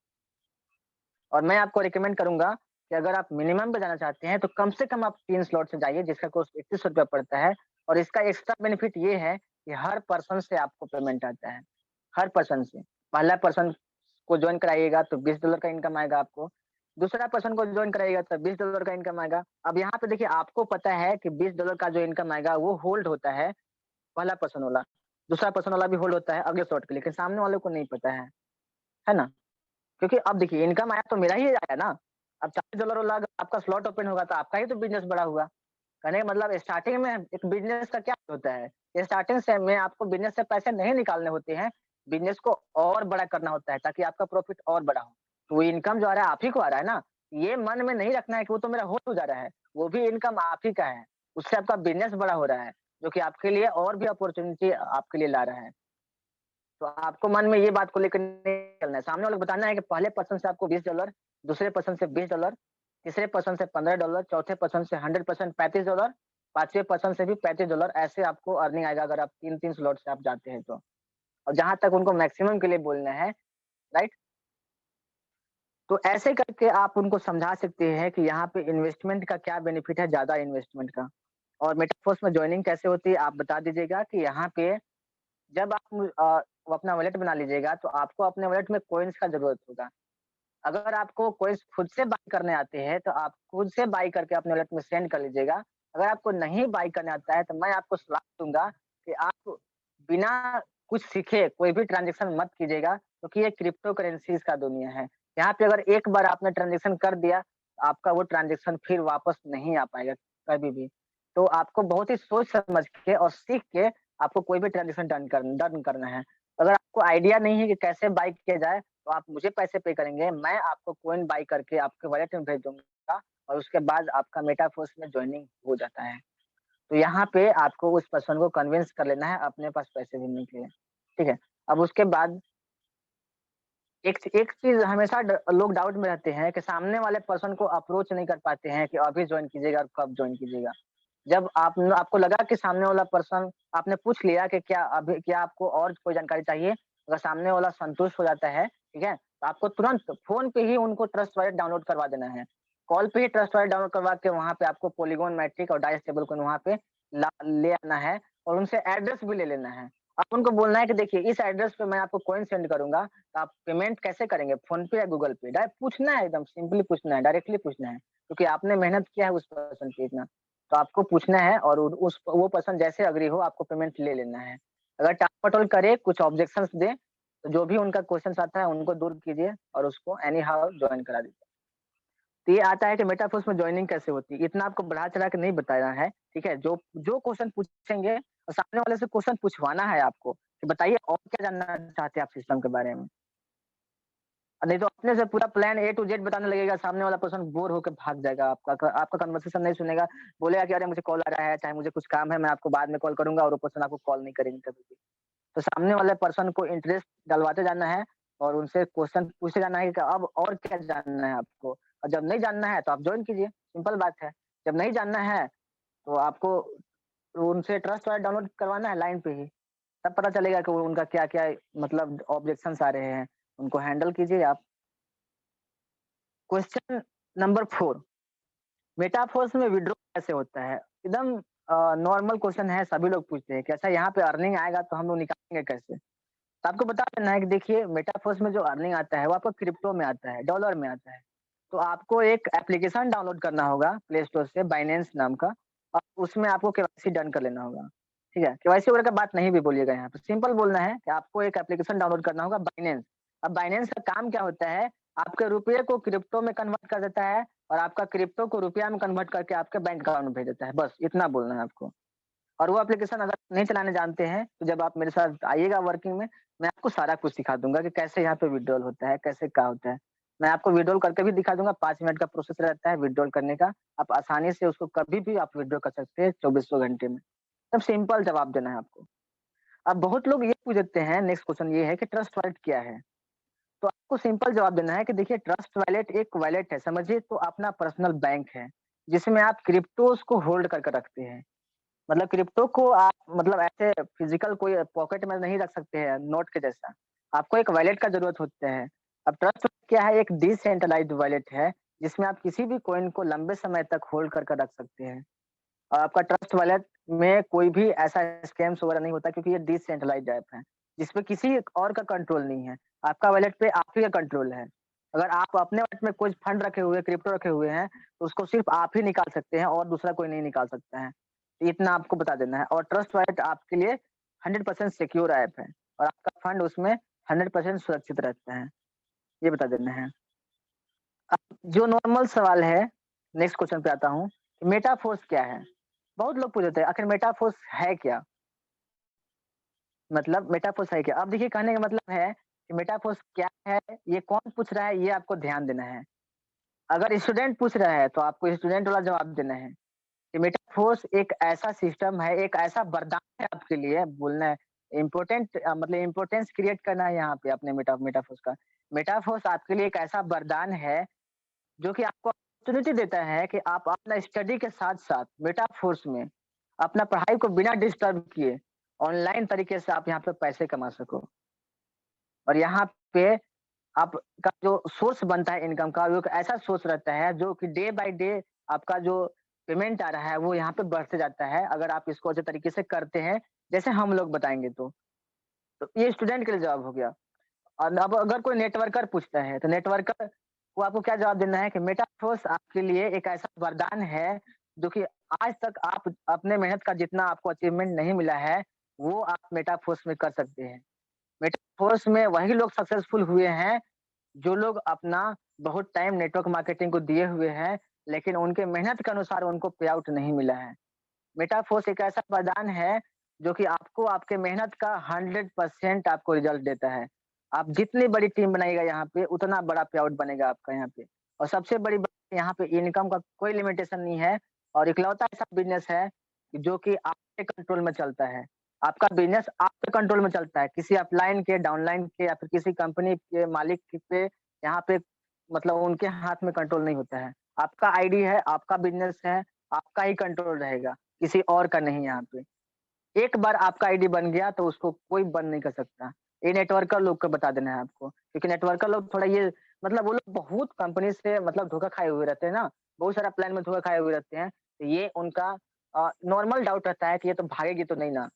और मैं आपको रिकमेंड करूँगा कि अगर आप मिनिमम पे जाना चाहते हैं, तो कम से कम आप 3 स्लॉट से जाइए जिसका कॉस्ट ₹3100 पड़ता है और इसका एक्स्ट्रा बेनिफिट ये है कि हर पर्सन से आपको पेमेंट आता है, हर पर्सन से। पहला पर्सन को जॉइन कराइएगा तो $20 का इनकम आएगा आपको, दूसरा पर्सन को जॉइन कराइएगा तो $20 का इनकम आएगा। अब यहाँ पे देखिए आपको पता है कि $20 का जो इनकम आएगा वो होल्ड होता है, पहला पर्सन वाला, दूसरा पर्सन वाला भी होल्ड होता है अगले स्लॉट के लिए, लेकिन सामने वाले को नहीं पता है ना? क्योंकि अब देखिए इनकम आया तो मेरा ही आया ना। अब $40 वाला अगर आपका स्लॉट ओपन होगा तो आपका ही तो बिज़नेस बड़ा हुआ। कहने का मतलब स्टार्टिंग में एक बिज़नेस का क्या होता है, स्टार्टिंग से में आपको बिज़नेस से पैसे नहीं निकालने होते हैं, बिज़नेस को और बड़ा करना होता है ताकि आपका प्रॉफिट और बड़ा हो। तो वो इनकम जो आ रहा है आप ही को आ रहा है ना, ये मन में नहीं रखना है कि वो तो मेरा हो जा रहा है, वो भी इनकम आप ही का है। उससे आपका बिज़नेस बड़ा हो रहा है, जो कि आपके लिए और भी अपॉर्च्युनिटी आपके लिए ला रहा है। तो आपको मन में ये बात को लेकर नहीं चलना है। सामने वाले को बताना है कि पहले पर्सन से आपको $20, दूसरे पर्सन से $20, तीसरे पर्सन से $15, चौथे पर्सन से 100% $35, पाँचवें पर्सन से भी $35 ऐसे आपको अर्निंग आएगा अगर आप 3-3 स्लॉट से आप जाते हैं तो। और जहाँ तक उनको मैक्सिमम के लिए बोलना है, राइट? तो ऐसे करके आप उनको समझा सकते हैं कि यहाँ पे इन्वेस्टमेंट का क्या बेनिफिट है ज़्यादा इन्वेस्टमेंट का। और मेटाफोर्स में जॉइनिंग कैसे होती है आप बता दीजिएगा कि यहाँ पे जब आप वो अपना वॉलेट बना लीजिएगा तो आपको अपने वॉलेट में कॉइन्स का ज़रूरत होगा। अगर आपको कॉइन्स खुद से बाय करने आते हैं तो आप खुद से बाय करके अपने वॉलेट में सेंड कर लीजिएगा। अगर आपको नहीं बाय करने आता है तो मैं आपको सलाह दूँगा कि आप बिना कुछ सीखे कोई भी ट्रांज़ैक्शन मत कीजिएगा क्योंकि ये क्रिप्टो करेंसीज़ का दुनिया है। यहाँ पे अगर एक बार आपने ट्रांज़ैक्शन कर दिया, आपका वो ट्रांज़ैक्शन फिर वापस नहीं आ पाएगा कभी भी। तो आपको बहुत ही सोच समझ के और सीख के आपको कोई भी ट्रांज़ैक्शन डन करना है। अगर आपको आइडिया नहीं है कि कैसे बाय किया जाए, तो आप मुझे पैसे पे करेंगे, मैं आपको कॉइन बाय करके आपके वॉलेट में भेज दूँगा और उसके बाद आपका मेटाफोर्स में जॉइनिंग हो जाता है। तो यहाँ पे आपको उस पर्सन को कन्विंस कर लेना है अपने पास पैसे देने के लिए, ठीक है? अब उसके बाद एक चीज़ हमेशा लोग डाउट में रहते हैं कि सामने वाले पर्सन को अप्रोच नहीं कर पाते हैं कि अभी जॉइन कीजिएगा और कब जॉइन कीजिएगा। जब आपको लगा कि सामने वाला पर्सन आपने पूछ लिया कि क्या आपको और कोई जानकारी चाहिए? अगर सामने वाला संतुष्ट हो जाता है, ठीक है? तो आपको तुरंत फ़ोन पे ही उनको ट्रस्ट वॉलेट डाउनलोड करवा देना है। कॉल पे ही ट्रस्ट वॉलेट डाउनलोड करवा के वहाँ पे आपको पॉलीगॉन मैट्रिक और डाइस स्टेबल कॉइन वहाँ पे ला ले आना है और उनसे एड्रेस भी ले लेना है। आप उनको बोलना है कि देखिए इस एड्रेस पे मैं आपको कॉइन सेंड करूँगा, तो आप पेमेंट कैसे करेंगे? फ़ोन पे या गूगल पे? डायरेक्ट पूछना है, एकदम सिंपली पूछना है, डायरेक्टली पूछना है, क्योंकि आपने मेहनत किया है उस पर्सन पे इतना। तो आपको पूछना है और उ उस वो पर्सन जैसे एग्री हो आपको पेमेंट ले लेना है। अगर टाल-मटोल करे, कुछ ऑब्जेक्शंस दे, तो जो भी उनका क्वेश्चन्स आता है उनको दूर कीजिए और उसको एनी हाउ जॉइन करा दीजिए। तो ये आता है कि मेटाफोर्स में जॉइनिंग कैसे होती है, इतना आपको बढ़ा-चढ़ा के नहीं बताया है, ठीक है? जो जो क्वेश्चन पूछेंगे और सामने वाले से क्वेश्चन पूछवाना है आपको, कि बताइए और क्या जानना चाहते हैं आप सिस्टम के बारे में? नहीं तो अपने से पूरा प्लान ए टू जेड बताने लगेगा, सामने वाला पर्सन बोर होके भाग जाएगा, आपका कन्वर्सेशन नहीं सुनेगा, बोलेगा कि अरे मुझे कॉल आ रहा है, चाहे मुझे कुछ काम है, मैं आपको बाद में कॉल करूँगा और वो पर्सन आपको कॉल नहीं करेंगे कभी भी। तो सामने वाले पर्सन को इंटरेस्ट डलवाते जाना है और उनसे क्वेश्चन पूछते जाना है कि अब और क्या जानना है आपको? और जब नहीं जानना है तो आप जॉइन कीजिए, सिंपल बात है। जब नहीं जानना है तो आपको उनसे ट्रस्ट वाइज़ डाउनलोड करवाना है लाइन पे ही, तब पता चलेगा कि वो उनका क्या-क्या मतलब ऑब्जेक्शंस आ रहे हैं, उनको हैंडल कीजिए आप। क्वेश्चन नंबर 4, मेटाफोर्स में विथड्रॉ कैसे होता है? एकदम नॉर्मल क्वेश्चन है, सभी लोग पूछते हैं कि अच्छा यहाँ पे अर्निंग आएगा तो हम लोग निकालेंगे कैसे? तो आपको बता देना है कि देखिए मेटाफोर्स में जो अर्निंग आता है वो आपको क्रिप्टो में आता है, डॉलर में आता है। तो आपको एक एप्लीकेशन डाउनलोड करना होगा प्ले स्टोर से बाइनेंस नाम का और उसमें आपको केवाईसी डन कर लेना होगा। ठीक है? केवाईसी वगैरह का बात नहीं भी बोलिएगा यहाँ पे, सिंपल बोलना है कि आपको एक एप्लीकेशन डाउनलोड करना होगा बाइनेंस। अब बाइनेंस का काम क्या होता है, आपके रुपये को क्रिप्टो में कन्वर्ट कर देता है और आपका क्रिप्टो को रुपया में कन्वर्ट करके आपके बैंक अकाउंट में भेज देता है, बस इतना बोलना है आपको। और वो एप्लीकेशन अगर नहीं चलाने जानते हैं, तो जब आप मेरे साथ आइएगा वर्किंग में, मैं आपको सारा कुछ सिखा दूँगा कि कैसे यहाँ पे विथड्रॉल होता है, कैसे क्या होता है। मैं आपको विथड्रॉल करके भी दिखा दूँगा, 5 मिनट का प्रोसेस रहता है विथड्रॉल करने का। आप आसानी से उसको कभी भी आप विथड्रॉ कर सकते हैं चौबीसों घंटे में। एकदम सिंपल जवाब देना है आपको। अब बहुत लोग ये पूछते हैं, नेक्स्ट क्वेश्चन ये है कि ट्रस्ट वॉलेट क्या है? तो आपको सिंपल जवाब देना है कि देखिए ट्रस्ट वॉलेट एक वॉलेट है, समझिए तो अपना पर्सनल बैंक है, जिसमें आप क्रिप्टोज़ को होल्ड करके रखते हैं। मतलब क्रिप्टो को आप मतलब ऐसे फिजिकल कोई पॉकेट में नहीं रख सकते हैं नोट के जैसा। आपको एक वॉलेट का ज़रूरत होता है। अब ट्रस्ट क्या है, एक डिसेंट्रलाइज्ड वॉलेट है, जिसमें आप किसी भी कॉइन को लंबे समय तक होल्ड कर कर रख सकते हैं। और आपका ट्रस्ट वॉलेट में कोई भी ऐसा स्कैम्स वगैरह नहीं होता क्योंकि ये डिसेंट्रलाइज्ड ऐप है, जिसपे किसी और का कंट्रोल नहीं है। आपका वॉलेट पे आप ही का कंट्रोल है। अगर आप अपने वॉलेट में कुछ फंड रखे हुए हैं, क्रिप्टो रखे हुए हैं, तो उसको सिर्फ़ आप ही निकाल सकते हैं और दूसरा कोई नहीं निकाल सकता है। इतना आपको बता देना है और ट्रस्ट वॉलेट आपके लिए 100% सिक्योर ऐप है और आपका फंड उसमें 100% सुरक्षित रहता है। ये बता देना है। अब जो नॉर्मल सवाल है, नेक्स्ट क्वेश्चन पे आता हूँ, मेटाफोर्स क्या है? बहुत लोग पूछते हैं आखिर मेटाफोर्स है क्या? मतलब मेटाफोर्स है क्या? अब देखिए कहने का मतलब है कि मेटाफोर्स क्या है, ये कौन पूछ रहा है, ये आपको ध्यान देना है। अगर स्टूडेंट पूछ रहा है, तो आपको स्टूडेंट वाला जवाब देना है। कि मेटाफोर्स एक ऐसा सिस्टम है, एक ऐसा वरदान है आपके लिए बोलना है मतलब इम्पोर्टेंस क्रिएट करना है यहाँ पे अपने मेटाफोर्स का। मेटाफोर्स आपके लिए एक ऐसा वरदान है, जो कि आपको अपॉर्च्युनिटी देता है कि आप अपना स्टडी के साथ-साथ मेटाफोर्स में अपना पढ़ाई को बिना डिस्टर्ब किए ऑनलाइन तरीके से आप यहाँ पे पैसे कमा सको। और यहाँ पे आपका जो सोर्स बनता है इनकम का, वो एक ऐसा सोर्स रहता है जो कि डे बाय डे आपका जो पेमेंट आ रहा है, वो यहाँ पे बढ़ते जाता है, अगर आप इसको अच्छे तरीके से करते हैं, जैसे हम लोग बताएँगे तो। तो ये स्टूडेंट के लिए जवाब हो गया। और अब अगर कोई नेटवर्कर पूछता है, तो नेटवर्कर को आपको क्या जवाब देना है कि मेटाफोर्स आपके लिए एक ऐसा वरदान है, जो कि आज तक आप अपने मेहनत का जितना आपको अचीवमेंट नहीं मिला है, वो आप मेटाफोर्स में कर सकते हैं। मेटाफोर्स में वही लोग सक्सेसफुल हुए हैं जो लोग अपना बहुत टाइम नेटवर्क मार्केटिंग को दिए हुए हैं, लेकिन उनके मेहनत के अनुसार उनको पे आउट नहीं मिला है। मेटाफोर्स एक ऐसा वरदान है, जो कि आपको आपके मेहनत का 100% आपको रिजल्ट देता है। आप जितनी बड़ी टीम बनाइएगा यहाँ पे, उतना बड़ा पे-आउट बनेगा आपका यहाँ पे। और सबसे बड़ी बात, यहाँ पे इनकम का कोई लिमिटेशन नहीं है और इकलौता ऐसा बिज़नेस है जो कि आपके कंट्रोल में चलता है। आपका बिज़नेस आपके कंट्रोल में चलता है, किसी अपलाइन के, डाउनलाइन के या फिर किसी कंपनी के मालिक पे यहाँ पे मतलब उनके हाथ में कंट्रोल नहीं होता है। आपका आईडी है, आपका बिज़नेस है, आपका ही कंट्रोल रहेगा, किसी और का नहीं यहाँ पे। एक बार आपका आईडी बन गया तो उसको कोई बंद नहीं कर सकता। ये नेटवर्कर लोग को बता देना है आपको, क्योंकि नेटवर्कर लोग थोड़ा ये मतलब वो लोग बहुत कंपनी से मतलब धोखा खाए हुए रहते हैं ना, बहुत सारा प्लान में धोखा खाए हुए रहते हैं। तो ये उनका नॉर्मल डाउट रहता है कि ये तो भागेगी तो नहीं ना।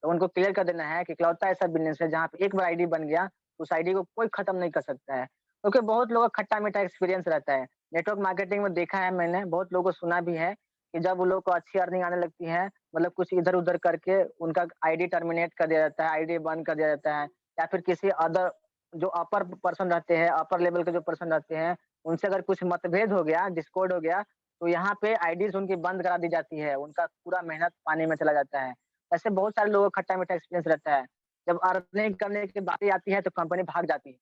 तो उनको क्लियर कर देना है कि इकलौता ऐसा बिज़नेस है जहाँ पे एक बार आईडी बन गया, उस आईडी को कोई खत्म नहीं कर सकता है। क्योंकि बहुत लोगों का खट्टा-मीठा एक्सपीरियंस रहता है। नेटवर्क मार्केटिंग में देखा है मैंने, बहुत लोगों को सुना भी है कि जब वो लोग को अच्छी अर्निंग आने लगती है, मतलब कुछ इधर-उधर करके उनका आईडी टर्मिनेट कर दिया जाता है, आईडी बंद कर दिया जाता है या फिर किसी अदर जो अपर पर्सन रहते हैं, अपर लेवल के जो पर्सन रहते हैं, उनसे अगर कुछ मतभेद हो गया, डिस्कॉर्ड हो गया, तो यहाँ पे आईडीज़ उनकी बंद करा दी जाती है। उनका पूरा मेहनत पानी में चला जाता है। ऐसे बहुत सारे लोगों का खट्टा-मीठा एक्सपीरियंस रहता है। जब अर्निंग करने की बारी आती है तो कंपनी भाग जाती है।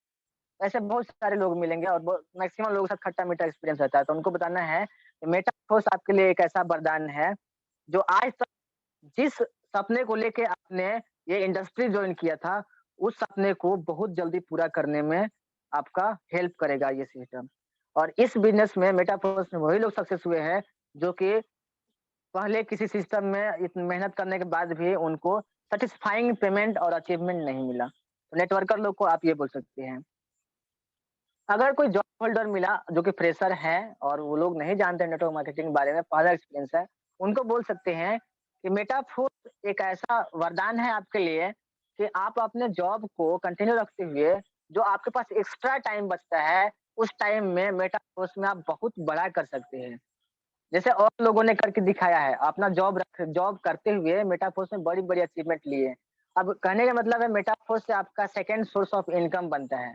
ऐसे बहुत सारे लोग मिलेंगे और मैक्सिमम लोगों के साथ खट्टा-मीठा एक्सपीरियंस रहता है। तो उनको बताना है कि मेटाकोर्स आपके लिए एक ऐसा वरदान है, जो आज तक जिस सपने को लेके आपने ये इंडस्ट्री जॉइन किया था, उस सपने को बहुत जल्दी पूरा करने में आपका हेल्प करेगा ये सिस्टम। और इस बिज़नेस में मेटाकोर्स में वही लोग सक्सेस हुए हैं, जो कि पहले किसी सिस्टम में इतनी मेहनत करने के बाद भी उनको सैटिस्फाइंग पेमेंट और अचीवमेंट नहीं मिला। तो नेटवर्कर लोग को आप ये बोल सकते हैं। अगर कोई जॉब होल्डर मिला जो कि फ्रेशर है और वो लोग नहीं जानते नेटवर्क मार्केटिंग के बारे में, पहला एक्सपीरियंस है, उनको बोल सकते हैं कि मेटाफोर्स एक ऐसा वरदान है आपके लिए कि आप अपने जॉब को कंटिन्यू रखते हुए जो आपके पास एक्स्ट्रा टाइम बचता है, उस टाइम में मेटाफोर्स में आप बहुत बड़ा कर सकते हैं। जैसे और लोगों ने करके दिखाया है, अपना जॉब करते हुए मेटाफोर्स में बड़ी-बड़ी अचीवमेंट लिए। अब कहने का मतलब है मेटाफोर्स से आपका सेकंड सोर्स ऑफ इनकम बनता है।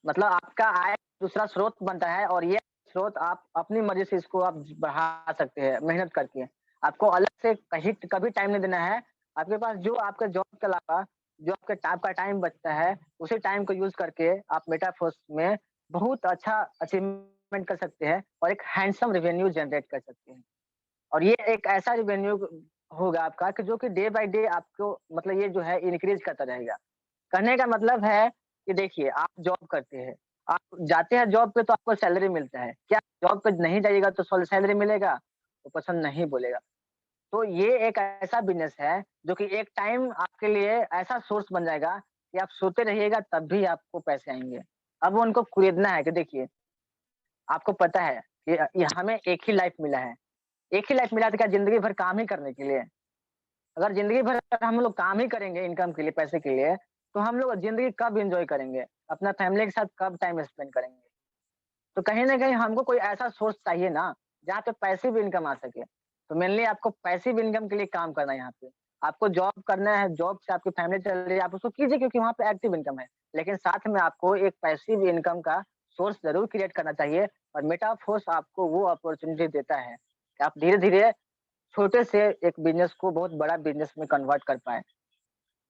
मतलब आपका आय दूसरा स्रोत बनता है और ये स्रोत आप अपनी मर्ज़ी से इसको आप बढ़ा सकते हैं मेहनत करके। आपको अलग से कहीं कभी टाइम नहीं देना है। आपके पास जो आपके जॉब के अलावा जो आपका टाइम बचता है, उसी टाइम को यूज़ करके आप मेटाफोर्स में बहुत अच्छा अचीवमेंट कर सकते हैं और एक हैंडसम रेवेन्यू जनरेट कर सकते हैं। और ये एक ऐसा रेवेन्यू होगा आपका कि जो कि डे बाय डे आपको मतलब ये जो है इनक्रीज़ करता रहेगा। कहने का मतलब है कि देखिए, आप जॉब करते हैं, आप जाते हैं जॉब पे तो आपको सैलरी मिलता है। क्या जॉब पे नहीं जाइएगा तो सैलरी मिलेगा? वो पर्सन नहीं बोलेगा। तो ये एक ऐसा बिज़नेस है जो कि एक टाइम आपके लिए ऐसा सोर्स बन जाएगा कि आप सोते रहिएगा तब भी आपको पैसे आएँगे। अब उनको खरीदना है कि देखिए, आपको पता है कि ये हमें एक ही लाइफ़ मिला है। एक ही लाइफ़ मिला है तो क्या ज़िंदगी भर काम ही करने के लिए? अगर ज़िंदगी भर अगर हम लोग काम ही करेंगे इनकम के लिए, पैसे के लिए, तो हम लोग ज़िंदगी कब एन्जॉय करेंगे? अपना फैमिली के साथ कब टाइम स्पेंड करेंगे? तो कहीं न कहीं हमको कोई ऐसा सोर्स चाहिए ना, जहाँ पे पैसिव इनकम आ सके। तो मेनली आपको पैसिव इनकम के लिए काम करना है यहाँ पे। आपको जॉब करना है, जॉब से आपकी फैमिली चल रही है, आप उसको कीजिए क्योंकि वहाँ पे एक्टिव इनकम है। लेकिन साथ में आपको एक पैसिव इनकम का सोर्स ज़रूर क्रिएट करना चाहिए और मेटाफोर्स आपको वो अपॉर्च्युनिटी देता है, कि आप धीरे-धीरे छोटे से एक बिज़नेस को बहुत बड़ा बिज़नेस में कन्वर्ट कर पाएँ।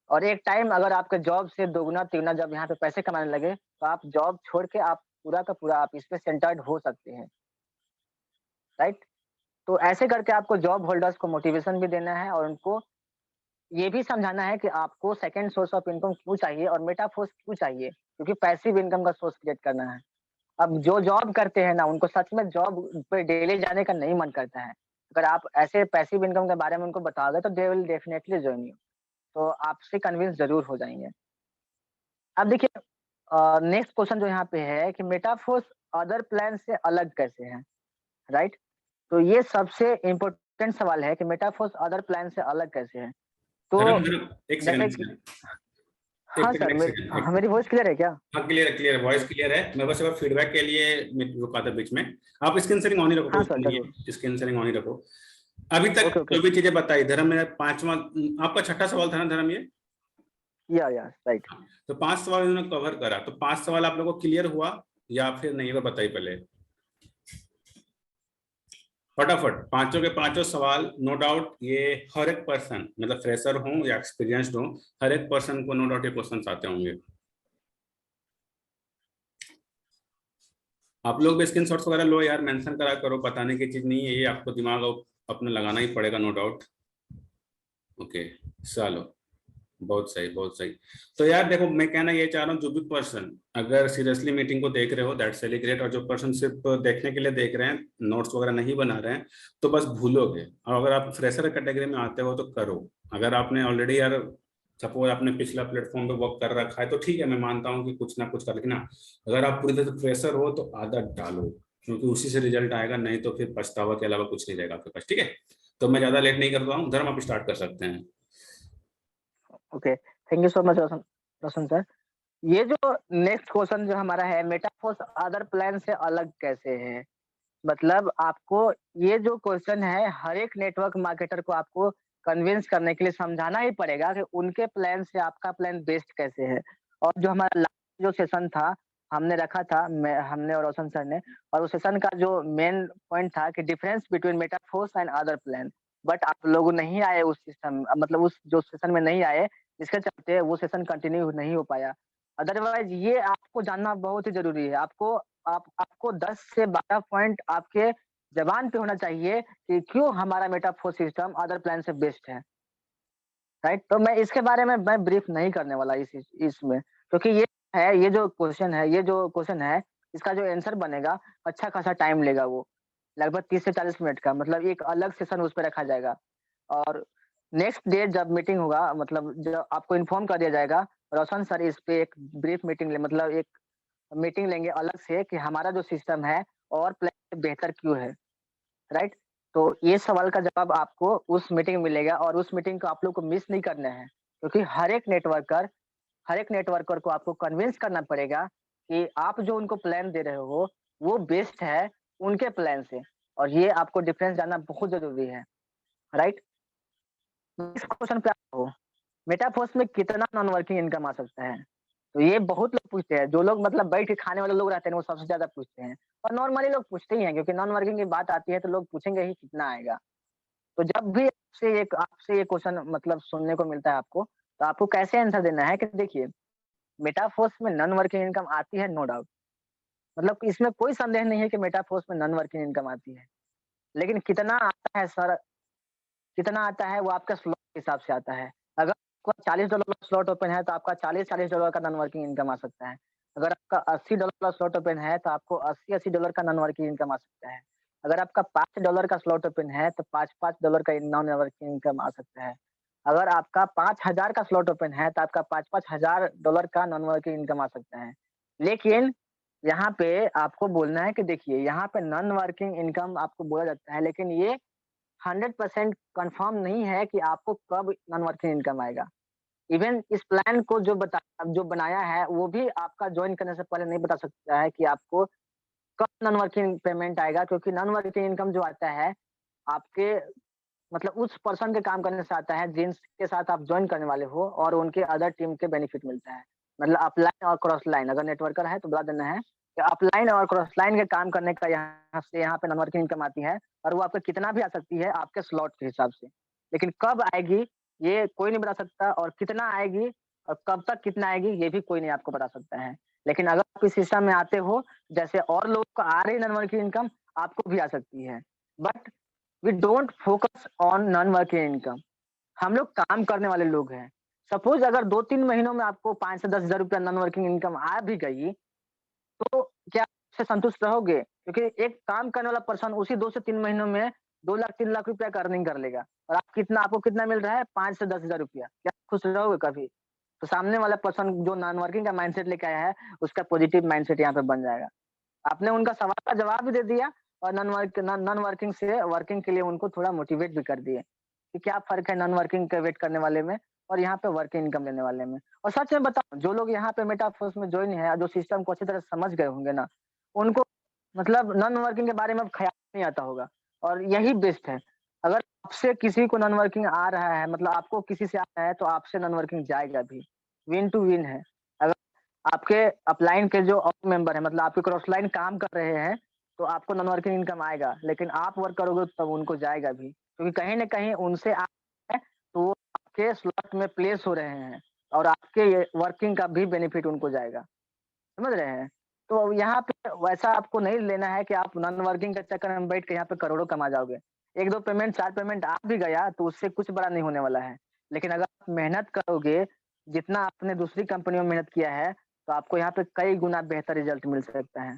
और एक टाइम अगर आपके जॉब से दोगुना-तिगुना जब यहाँ पे पैसे कमाने लगे, तो आप जॉब छोड़ के आप पूरा का पूरा आप इस पे सेंटर्ड हो सकते हैं, राइट? तो ऐसे करके आपको जॉब होल्डर्स को मोटिवेशन भी देना है और उनको ये भी समझाना है कि आपको सेकंड सोर्स ऑफ इनकम क्यों चाहिए और मेटाफोर्स क्यों चाहिए, क्योंकि पैसिव इनकम का सोर्स क्रिएट करना है। अब जो जॉब करते हैं ना, उनको सच में जॉब पे डेली जाने का नहीं मन करता है। अगर आप ऐसे पैसिव इनकम के बारे में उनको बताओगे तो they will definitely join you. तो आपसे कन्विंस ज़रूर हो जाएँगे। अब देखिए नेक्स्ट क्वेश्चन जो यहाँ पे है कि मेटाफोर्स अदर प्लान से अलग कैसे हैं, राइट? तो ये सबसे इम्पोर्टेंट सवाल है कि मेटाफोर्स अदर प्लान से अलग कैसे हैं? धर्म तो धर्म एक जैसे सेकंड एक कि सेकंड हाँ सर, एक सेकंड एक हाँ, मेरी वॉइस क्लियर है क्या? हाँ क्लियर है वॉइस क्लियर है। मैं बस एक फीडबैक के लिए मैं रुका था बीच में। आप स्क्रीन शेयरिंग ऑन ही रखो, कोई हाँ सर, इशू नहीं ज़रूर। है, स्क्रीन शेयरिंग ऑन ही रखो। अभी तक ओके, ओके, जो भी ओके। चीजें बताई धर्म में पांचवा आपका छठा सवाल था ना धर्म ये। या राइट। तो 5 सवाल इन्होंने कवर करा, तो 5 सवाल आप लोगों को क्लियर हुआ या फिर नहीं, वो बताइए पहले। फटाफट पांचों के पांचों सवाल, नो डाउट ये हर एक पर्सन, मतलब फ्रेशर हो या एक्सपीरियंस्ड हो, हर एक पर्सन को नो डाउट ये क्वेश्चन आते होंगे। आप लोग भी स्क्रीनशॉट्स वगैरह लो यार, मेंशन करा करो, बताने की चीज नहीं है ये, आपको दिमाग अपना लगाना ही पड़ेगा, नो डाउट। ओके, चलो, बहुत सही बहुत सही। तो यार देखो, मैं कहना ये चाह रहा हूँ, जो भी पर्सन अगर सीरियसली मीटिंग को देख रहे हो दैट्स रियली ग्रेट, और जो पर्सन सिर्फ देखने के लिए देख रहे हैं, नोट्स वगैरह नहीं बना रहे हैं, तो बस भूलोगे। और अगर आप फ्रेशर कैटेगरी में आते हो तो करो। अगर आपने ऑलरेडी यार सपोज आपने पिछला प्लेटफॉर्म पे वर्क कर रखा है तो ठीक है, मैं मानता हूँ कि कुछ ना कुछ कर, लेकिन अगर आप पूरी तरह से फ्रेशर हो तो आदत डालो, क्योंकि उसी से रिजल्ट आएगा, नहीं तो फिर पछतावा के अलावा कुछ नहीं रहेगा आपके पास। ठीक है, तो मैं ज्यादा लेट नहीं कर रहा हूँ, धर्म आप स्टार्ट कर सकते हैं। Okay, thank you so much Roshan Roshan sir. ये जो नेक्स्ट क्वेश्चन जो हमारा है, मेटाफोर्स अदर प्लान से अलग कैसे है? मतलब आपको ये जो क्वेश्चन है, हर एक नेटवर्क मार्केटर को आपको कन्विंस करने के लिए समझाना ही पड़ेगा कि उनके प्लान से आपका प्लान बेस्ट कैसे है। और जो हमारा लास्ट जो सेशन था, हमने रखा था, मैं हमने और रोशन सर ने, और उस सेशन का जो मेन पॉइंट था कि difference between metaphors and other plan. But आप लोग नहीं आए उस सिस्टम, मतलब उस जो सेशन में नहीं आए, इसके चलते वो सेशन कंटिन्यू नहीं हो पाया। अदरवाइज ये आपको जानना बहुत ही ज़रूरी है। आपको 10 से 12 पॉइंट आपके ज़बान पे होना चाहिए कि क्यों हमारा मेटाफोर सिस्टम अदर प्लान से बेस्ट है, राइट? तो मैं इसके बारे में मैं ब्रीफ नहीं करने वाला इसमें, क्योंकि ये जो क्वेश्चन है, इसका जो आंसर बनेगा, अच्छा खासा टाइम लेगा वो, लगभग 30 से 40 मिनट का, मतलब एक अलग सेशन उस पे रखा जाएगा। और नेक्स्ट डे जब मीटिंग होगा, मतलब जब आपको इन्फॉर्म कर दिया जाएगा, रोशन सर इस पे एक ब्रीफ मीटिंग ले, मतलब एक मीटिंग लेंगे अलग से कि हमारा जो सिस्टम है और प्लान से बेहतर क्यों है, राइट? तो ये सवाल का जवाब आपको उस मीटिंग में मिलेगा, और उस मीटिंग को आप लोग को मिस नहीं करना है, क्योंकि हर एक नेटवर्कर को आपको कन्विंस करना पड़ेगा कि आप जो उनको प्लान दे रहे हो, वो बेस्ट है उनके प्लान से, और ये आपको डिफरेंस जानना बहुत ज़रूरी है, राइट? नेक्स्ट क्वेश्चन पे आप हो, मेटाफोर्स में कितना नॉन वर्किंग इनकम आ सकता है? तो ये बहुत लोग पूछते हैं, जो लोग मतलब बैठ के खाने वाले लोग रहते हैं, वो सबसे ज़्यादा पूछते हैं, और नॉर्मली लोग पूछते ही हैं, क्योंकि नॉन वर्किंग की बात आती है तो लोग पूछेंगे ही कितना आएगा। तो जब भी आपसे ये क्वेश्चन मतलब सुनने को मिलता है आपको, तो आपको कैसे आंसर देना है कि देखिए, मेटाफोर्स में नॉन वर्किंग इनकम आती है, नो डाउट, मतलब कि इसमें कोई संदेह नहीं है कि मेटाफोर्स में नॉन वर्किंग इनकम आती है। लेकिन कितना आता है सर, कितना आता है वो आपका स्लॉट के हिसाब से आता है। अगर आपका $40 का स्लॉट ओपन है तो आपका $40 का नॉन वर्किंग इनकम आ सकता है। अगर आपका $80 का स्लॉट ओपन है तो आपको $80 का नॉन वर्किंग इनकम आ सकता है। अगर आपका $5 का स्लॉट ओपन है तो $5 का नॉन वर्किंग इनकम आ सकता है। अगर आपका 5000 का स्लॉट ओपन है तो आपका $5000 का नॉन वर्किंग इनकम आ सकता है। लेकिन यहाँ पे आपको बोलना है कि देखिए, यहाँ पे नॉन वर्किंग इनकम आपको बोला जाता है, लेकिन ये 100% कंफर्म नहीं है कि आपको कब नॉन वर्किंग इनकम आएगा। इवन इस प्लान को जो बनाया है, वो भी आपका जॉइन करने से पहले नहीं बता सकता है कि आपको कब नॉन वर्किंग पेमेंट आएगा, क्योंकि नॉन वर्किंग इनकम जो आता है, आपके मतलब उस पर्सन के काम करने से आता है जिनके साथ आप जॉइन करने वाले हो, और उनके अदर टीम के बेनिफिट मिलता है। मतलब अपलाइन और क्रॉस लाइन, अगर नेटवर्कर है तो बता देना है कि अपलाइन और क्रॉस लाइन के काम करने का यहाँ पे नॉन वर्किंग इनकम आती है, और वो आपको कितना भी आ सकती है आपके स्लॉट के हिसाब से। लेकिन कब आएगी ये कोई नहीं बता सकता, और कितना आएगी और कब तक कितना आएगी ये भी कोई नहीं आपको बता सकता है। लेकिन अगर आप इस सिस्टम में आते हो, जैसे और लोगों को आ रही है नॉन वर्किंग इनकम, आपको भी आ सकती है। But we don't focus on non working income. हम लोग काम करने वाले लोग हैं। सपोज अगर 2-3 महीनों में आपको 5 से 10,000 रुपया नॉन वर्किंग इनकम आ भी गई, तो क्या आप उससे संतुष्ट रहोगे? क्योंकि एक काम करने वाला पर्सन उसी 2 से 3 महीनों में 2 लाख 3 लाख रुपया का अर्निंग कर लेगा, और आपको कितना मिल रहा है? 5 से 10,000 रुपया। क्या आप खुश रहोगे कभी? तो सामने वाला पर्सन जो नॉन वर्किंग का माइंडसेट लेके आया है, उसका पॉजिटिव माइंडसेट यहाँ पे बन जाएगा। आपने उनका सवाल का जवाब भी दे दिया, और नॉन वर्किंग से वर्किंग के लिए उनको थोड़ा मोटिवेट भी कर दिए कि क्या फ़र्क है नॉन वर्किंग का वेट करने वाले में और यहाँ पे वर्किंग इनकम लेने वाले में। और सच में बताऊँ, जो लोग यहाँ पे मेटाफोर्स में जॉइन है, जो सिस्टम को अच्छी तरह समझ गए होंगे ना, उनको मतलब नॉन वर्किंग के बारे में अब ख़्याल नहीं आता होगा, और यही बेस्ट है। अगर आपसे किसी को नॉन वर्किंग आ रहा है, मतलब आपको किसी से आ रहा है, तो आपसे नॉन वर्किंग जाएगा भी। विन टू विन है। अगर आपके अपलाइन के जो और मेंबर हैं, मतलब आपके क्रॉस लाइन काम कर रहे हैं, तो आपको नॉन वर्किंग इनकम आएगा, लेकिन आप वर्क करोगे तब उनको जाएगा भी। क्योंकि कहीं न कहीं उनसे आ है, तो वो आपके स्लॉट में प्लेस हो रहे हैं और आपके ये वर्किंग का भी बेनिफिट उनको जाएगा। समझ रहे हैं? तो यहाँ पे वैसा आपको नहीं लेना है कि आप नॉन वर्किंग के चक्कर में बैठ के यहाँ पे करोड़ों कमा जाओगे। 1-2 पेमेंट, 4 पेमेंट आ भी गया तो उससे कुछ बड़ा नहीं होने वाला है। लेकिन अगर आप मेहनत करोगे, जितना आपने दूसरी कंपनियों में मेहनत किया है, तो आपको यहाँ पे कई गुना बेहतर रिज़ल्ट मिल सकता है।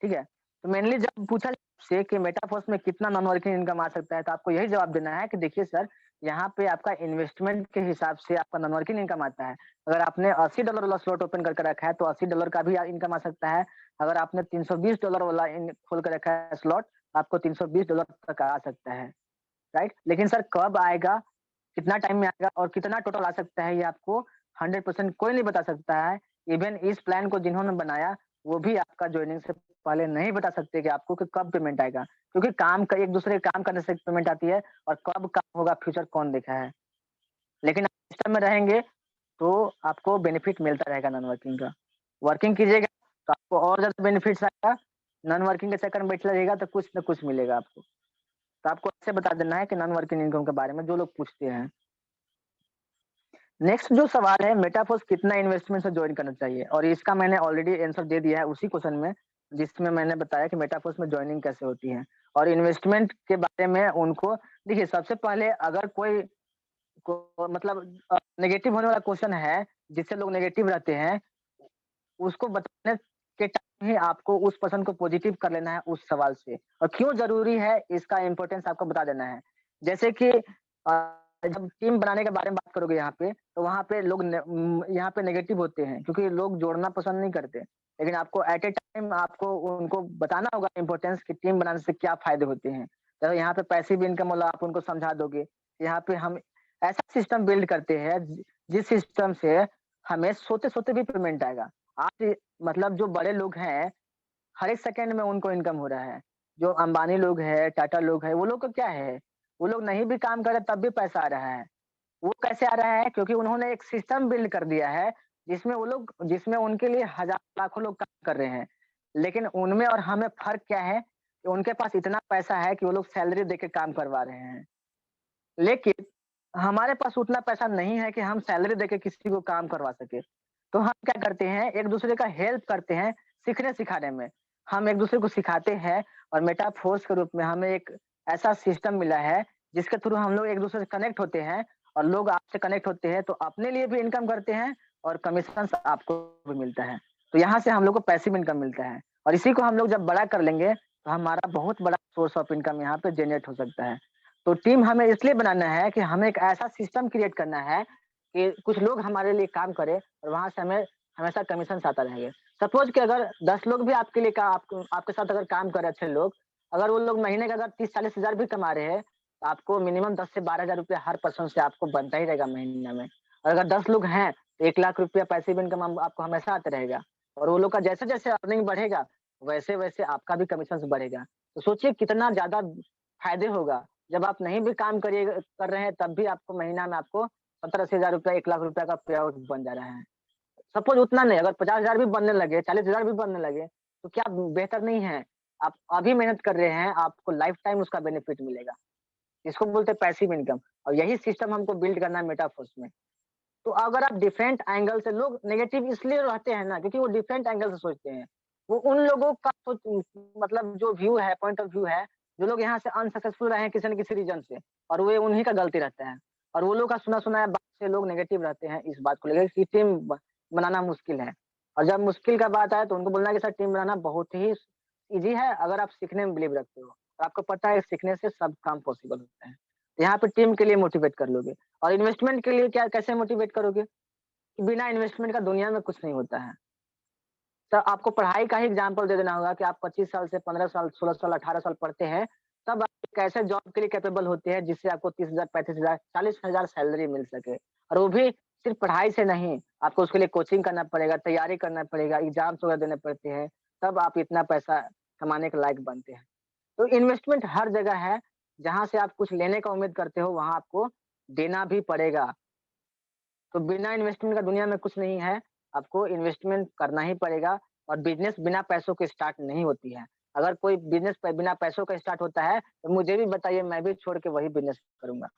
ठीक है? तो मेनली जब पूछा आपसे कि मेटाफोर्स में कितना नॉन वर्किंग इनकम आ सकता है, तो आपको यही जवाब देना है कि देखिए सर, यहाँ पे आपका इन्वेस्टमेंट के हिसाब से आपका नॉन वर्किंग इनकम आता है। अगर आपने $80 वाला स्लॉट ओपन करके रखा है, तो $80 का भी इनकम आ सकता है। अगर आपने $320 वाला इन खोल के रखा है स्लॉट, आपको $320 तक आ सकता है, राइट? लेकिन सर कब आएगा, कितना टाइम में आएगा और कितना टोटल आ सकता है, ये आपको 100% कोई नहीं बता सकता है। इवन इस प्लान को जिन्होंने बनाया, वो भी आपका जॉइनिंग से पहले नहीं बता सकते कि आपको कि कब पेमेंट आएगा। क्योंकि काम का एक-दूसरे के काम करने से पेमेंट आती है और कब काम होगा फ्यूचर कौन देखा है। लेकिन आप सिस्टम में रहेंगे, तो आपको बेनिफिट मिलता रहेगा नॉन वर्किंग का। वर्किंग कीजिएगा, तो आपको और ज़्यादा बेनिफिट्स आएगा। नॉन वर्किंग के चक्कर में बैठे रहिएगा, तो कुछ न कुछ मिलेगा आपको। तो आपको ऐसे बता देना है कि नॉन वर्किंग इनकम के बारे में जो लोग पूछते हैं। नेक्स्ट जो सवाल है मेटाफोर्स कितना इन्वेस्टमेंट से जॉइन करना चाहिए और इसका मैंने ऑलरेडी आंसर दे दिया है उसी क्वेश्चन में जिसमें मैंने बताया कि मेटाफोर्स में जॉइनिंग कैसे होती है और इन्वेस्टमेंट के बारे में उनको देखिए सबसे पहले अगर कोई को मतलब नेगेटिव होने वाला क्वेश्चन है जिससे लोग नेगेटिव रहते हैं उसको बताने के टाइम ही आपको उस पर्सन को पॉजिटिव कर लेना है उस सवाल से और क्यों ज़रूरी है इसका इम्पोर्टेंस आपको बता देना है। जैसे कि जब टीम बनाने के बारे में बात करोगे यहाँ पे, तो वहाँ पे लोग यहाँ पे नेगेटिव होते हैं क्योंकि लोग जोड़ना पसंद नहीं करते। लेकिन आपको एट ए टाइम आपको उनको बताना होगा इम्पोर्टेंस कि टीम बनाने से क्या फ़ायदे होते हैं। तो यहाँ पे पैसिव इनकम वाला आप उनको समझा दोगे। यहाँ पे हम ऐसा सिस्टम बिल्ड करते हैं जिस सिस्टम से हमें सोते-सोते भी पेमेंट आएगा। आज मतलब जो बड़े लोग हैं, हर एक सेकंड में उनको इनकम हो रहा है। जो अंबानी लोग हैं, टाटा लोग हैं, वो लोग का क्या है? वो लोग नहीं भी काम कर रहे तब भी पैसा आ रहा है। वो कैसे आ रहा है? क्योंकि उन्होंने एक सिस्टम बिल्ड कर दिया है, जिसमें उनके लिए हज़ार लाखों लोग काम कर रहे हैं। लेकिन उनमें और हमें फ़र्क क्या है? कि उनके पास इतना पैसा है कि वो लोग सैलरी देके काम करवा रहे हैं। लेकिन हमारे पास उतना पैसा नहीं है कि हम सैलरी देके किसी को काम करवा सकें। तो हम क्या करते हैं, एक-दूसरे का हेल्प करते हैं सीखने-सिखाने में। हम एक-दूसरे को सिखाते हैं और मेटाफोर्स के रूप में हमें एक ऐसा सिस्टम मिला है, जिसके थ्रू हम लोग एक-दूसरे से कनेक्ट होते हैं और लोग आपसे कनेक्ट होते हैं, तो अपने लिए भी इनकम करते हैं और कमीशन्स आपको भी मिलता है। तो यहाँ से हम लोग को पैसिव इनकम मिलता है और इसी को हम लोग जब बड़ा कर लेंगे, तो हमारा बहुत बड़ा सोर्स ऑफ इनकम यहाँ पे जनरेट हो सकता है। तो टीम हमें इसलिए बनाना है कि हमें एक ऐसा सिस्टम क्रिएट करना है कि कुछ लोग हमारे लिए काम करें और वहाँ से हमें हमेशा कमीशंस आता रहेंगे। सपोज़ कि अगर 10 लोग भी आपके लिए आपके साथ अगर काम कर रहे हैं अच्छे लोग, अगर वो लोग महीने का अगर 30-40 हज़ार भी कमा रहे हैं, तो आपको मिनिमम 10 से 12 हज़ार रुपया हर पर्सन से आपको बनता ही रहेगा महीने में। और अगर 10 लोग हैं, तो 1 लाख रुपया पैसिव इनकम आपको हमेशा आते रहेगा और वो लोग का जैसे-जैसे अर्निंग बढ़ेगा, वैसे-वैसे आपका भी कमीशंस बढ़ेगा। तो सोचिए कितना ज़्यादा फ़ायदे होगा। जब आप नहीं भी काम कर रहे हैं तब भी आपको महीना में आपको 17-80 हज़ार रुपया 1 लाख रुपया का पे आउट बन जा रहा है। सपोज़ उतना नहीं अगर 50 हज़ार भी बनने लगे, 40 हज़ार भी बनने लगे, तो क्या बेहतर नहीं है? आप अभी मेहनत कर रहे हैं, आपको लाइफ टाइम उसका बेनिफिट मिलेगा। इसको बोलते हैं पैसिव इनकम और यही सिस्टम हमको बिल्ड करना है मेटाफोर्स में। तो अगर आप डिफरेंट एंगल से लोग नेगेटिव इसलिए रहते हैं ना क्योंकि वो डिफरेंट एंगल से सोचते हैं। वो उन लोगों का मतलब जो व्यू है, पॉइंट ऑफ व्यू है, जो लोग यहाँ से अनसक्सेसफुल रहे हैं किसी न किसी रीज़न से और वो उन्हीं का गलती रहता है। और वो लोग का सुना-सुनाया बात से लोग नेगेटिव रहते हैं इस बात को लेकर कि टीम बनाना मुश्किल है। और जब मुश्किल का बात आए तो उनको बोलना है कि सर टीम बनाना बहुत ही ईज़ी है अगर आप सीखने में बिलीव रखते हो। और आपको पता है सीखने से सब काम पॉसिबल होता है। तो यहाँ पे टीम के लिए मोटिवेट कर लोगे। और इन्वेस्टमेंट के लिए क्या कैसे मोटिवेट करोगे? कि बिना इन्वेस्टमेंट का दुनिया में कुछ नहीं होता है। तो आपको पढ़ाई का ही एग्ज़ाम्पल दे देना होगा कि आप 25 साल से 15 साल, 16 साल, 18 साल पढ़ते हैं, तब आप एक ऐसे जॉब के लिए कैपेबल होते हैं जिससे आपको 30,000, 35,000, 40,000 सैलरी मिल सके। और वो भी सिर्फ़ पढ़ाई से नहीं, आपको उसके लिए कोचिंग करना पड़ेगा, तैयारी करना पड़ेगा, एग्ज़ाम्स वगैरह देने पड़ते हैं, तब आप इतना पैसा कमाने के लायक बनते हैं। तो इन्वेस्टमेंट हर जगह है, जहाँ से आप कुछ लेने का उम्मीद करते हो, वहाँ आपको देना भी पड़ेगा। तो बिना इन्वेस्टमेंट का दुनिया में कुछ नहीं है, आपको इन्वेस्टमेंट करना ही पड़ेगा और बिज़नेस बिना पैसों के स्टार्ट नहीं होती है। अगर कोई बिज़नेस बिना पैसों का स्टार्ट होता है, तो मुझे भी बताइए, मैं भी छोड़ के वही बिज़नेस करूँगा।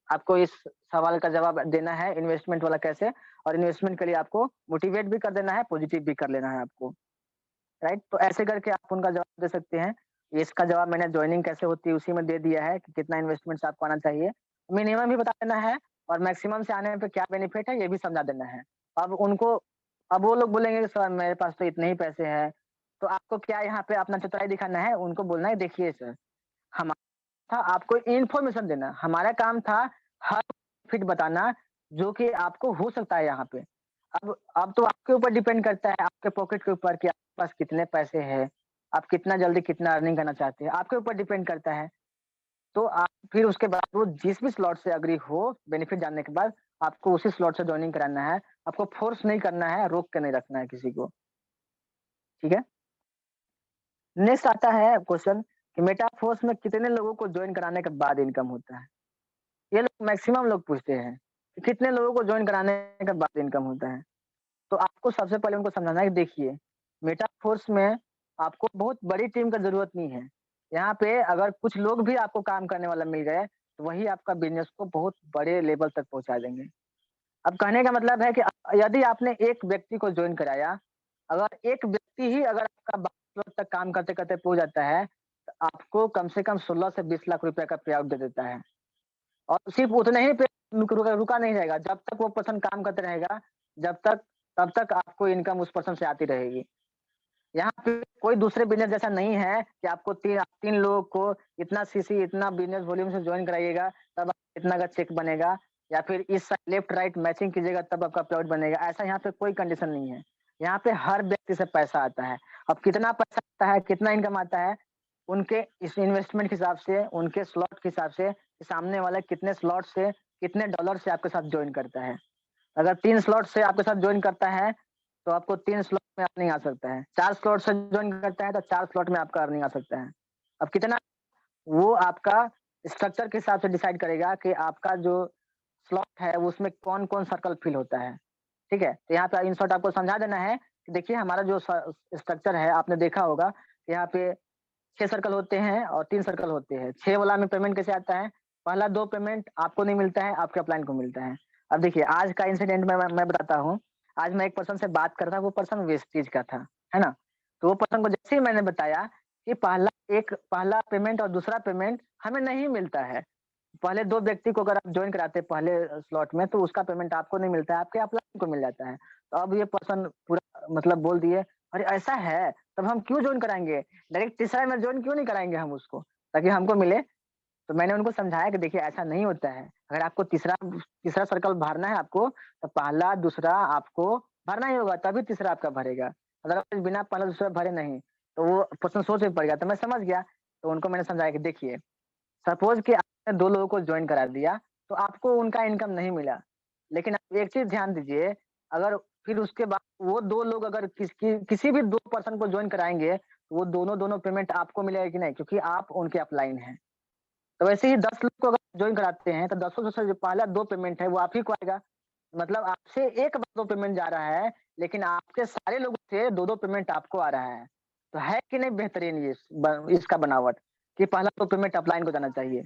आपको इस सवाल का जवाब देना है इन्वेस्टमेंट वाला कैसे, और इन्वेस्टमेंट के लिए आपको मोटिवेट भी कर देना है, पॉजिटिव भी कर लेना है आपको, राइट? तो ऐसे करके आप उनका जवाब दे सकते हैं। इसका जवाब मैंने जॉइनिंग कैसे होती है उसी में दे दिया है कि कितना इन्वेस्टमेंट से आपको आना चाहिए। मिनिमम भी बता देना है और मैक्सिमम से आने पे क्या बेनिफिट है ये भी समझा देना है। अब उनको अब वो लोग बोलेंगे कि सर मेरे पास तो इतने ही पैसे हैं, तो आपको क्या यहाँ पे अपना चतुराई दिखाना है? उनको बोलना है देखिए सर, हमारा था आपको इन्फॉर्मेशन देना, हमारा काम था हर फिट बताना जो कि आपको हो सकता है यहाँ पे। अब तो आपके ऊपर डिपेंड करता है, आपके पॉकेट के ऊपर कि आपके पास कितने पैसे हैं, आप कितना जल्दी कितना अर्निंग करना चाहते हैं, आपके ऊपर डिपेंड करता है। तो आप फिर उसके बाद वो जिस भी स्लॉट से एग्री हो, बेनिफिट जानने के बाद आपको उसी स्लॉट से जॉइनिंग कराना है। आपको फोर्स नहीं करना है, रोक के नहीं रखना है किसी को, ठीक है? नेक्स्ट आता है क्वेश्चन कि मेटाफोर्स में कितने लोगों को जॉइन कराने के बाद इनकम होता है? ये लोग मैक्सिमम लोग पूछते हैं कि कितने लोगों को जॉइन कराने के बाद इनकम होता है? तो आपको सबसे पहले उनको समझाना है कि देखिए, मेटाफोर्स में आपको बहुत बड़ी टीम का ज़रूरत नहीं है। यहाँ पे अगर कुछ लोग भी आपको काम करने वाला मिल गए, तो वही आपका बिज़नेस को बहुत बड़े लेवल तक पहुँचा देंगे। अब कहने का मतलब है कि यदि आपने एक व्यक्ति को जॉइन कराया, अगर एक व्यक्ति ही अगर आपका 12 तक काम करते-करते पहुँच जाता है, तो आपको कम से कम 16 से 20 लाख रुपए का पे आउट दे देता है। और सिर्फ़ उतने ही पे रुका नहीं रहेगा, जब तक वो पर्सन काम करते रहेगा, जब तक तब तक आपको इनकम उस पर्सन से आती रहेगी। यहाँ पे कोई दूसरे बिज़नेस जैसा नहीं है कि आपको 3 लोगों को इतना सीसी, इतना बिज़नेस वॉल्यूम से जॉइन कराइएगा, तब इतना का चेक बनेगा, या फिर इस साइड लेफ्ट राइट मैचिंग कीजिएगा तब आपका पेआउट बनेगा। ऐसा यहाँ पे कोई कंडीशन नहीं है। यहाँ पे हर व्यक्ति से पैसा आता है। अब कितना पैसा आता है, कितना इनकम आता है, उनके इस इन्वेस्टमेंट के हिसाब से, उनके स्लॉट के हिसाब से, कि सामने वाला कितने स्लॉट से, कितने डॉलर से आपके साथ जॉइन करता है। अगर 3 स्लॉट से आपके साथ जॉइन करता है, तो आपको 3 स्लॉट में अर्निंग आ सकता है। 4 स्लॉट से जॉइन करता है, तो 4 स्लॉट में आपका अर्निंग आ सकता है। अब कितना, वो आपका स्ट्रक्चर के हिसाब से डिसाइड करेगा कि आपका जो स्लॉट है, उसमें कौन-कौन सर्कल फिल होता है। ठीक है? तो यहाँ पे इन शॉर्ट आपको समझा देना है कि देखिए हमारा जो स्ट्रक्चर है, आपने देखा होगा, यहाँ पे 6 सर्कल होते हैं और 3 सर्कल होते हैं। 6 वाला में पेमेंट कैसे आता है? पहला 2 पेमेंट आपको नहीं मिलता है, आपके अपलाइन को मिलता है। अब देखिए आज का इंसिडेंट मैं बताता हूँ। आज मैं एक पर्सन से बात कर रहा था, वो पर्सन वेस्टेज का था, है ना? तो वो पर्सन को जैसे ही मैंने बताया कि पहला पेमेंट और दूसरा पेमेंट हमें नहीं मिलता है। पहले 2 व्यक्ति को अगर आप जॉइन कराते हैं पहले स्लॉट में, तो उसका पेमेंट आपको नहीं मिलता है, आपके अपलाइन को मिल जाता है। तो अब ये पर्सन पूरा मतलब बोल दिए, "अरे! ऐसा है, तब हम क्यों जॉइन कराएँगे? डायरेक्ट तीसरा में जॉइन क्यों नहीं कराएँगे हम उसको, ताकि हमको मिले?" तो मैंने उनको समझाया कि देखिए ऐसा नहीं होता है। अगर आपको तीसरा तीसरा सर्कल भरना है आपको, तो पहला, दूसरा आपको भरना ही होगा, तभी तीसरा आपका भरेगा। अदरवाइज़ बिना पहला, दूसरा भरे नहीं, तो वो पर्सन सोच में पड़ गया। तो मैं समझ गया, तो उनको मैंने समझाया कि देखिए, सपोज़ कि आपने 2 लोगों को जॉइन करा दिया, तो आपको उनका इनकम नहीं मिला। लेकिन आप एक चीज़ ध्यान दीजिए, अगर फिर उसके बाद वो 2 लोग अगर किसी भी 2 पर्सन को जॉइन कराएँगे, तो वो दोनों पेमेंट आपको मिलेगा कि नहीं? क्योंकि आप उनके अपलाइन हैं। तो वैसे ही 10 लोग को अगर जॉइन कराते हैं, तो दसों में से जो पहला 2 पेमेंट है, वो आप ही को आएगा। मतलब आपसे एक बार 2 पेमेंट जा रहा है, लेकिन आपके सारे लोगों से 2-2 पेमेंट आपको आ रहा है। तो है कि नहीं बेहतरीन ये इसका बनावट, कि पहला 2 पेमेंट अपलाइन को जाना चाहिए।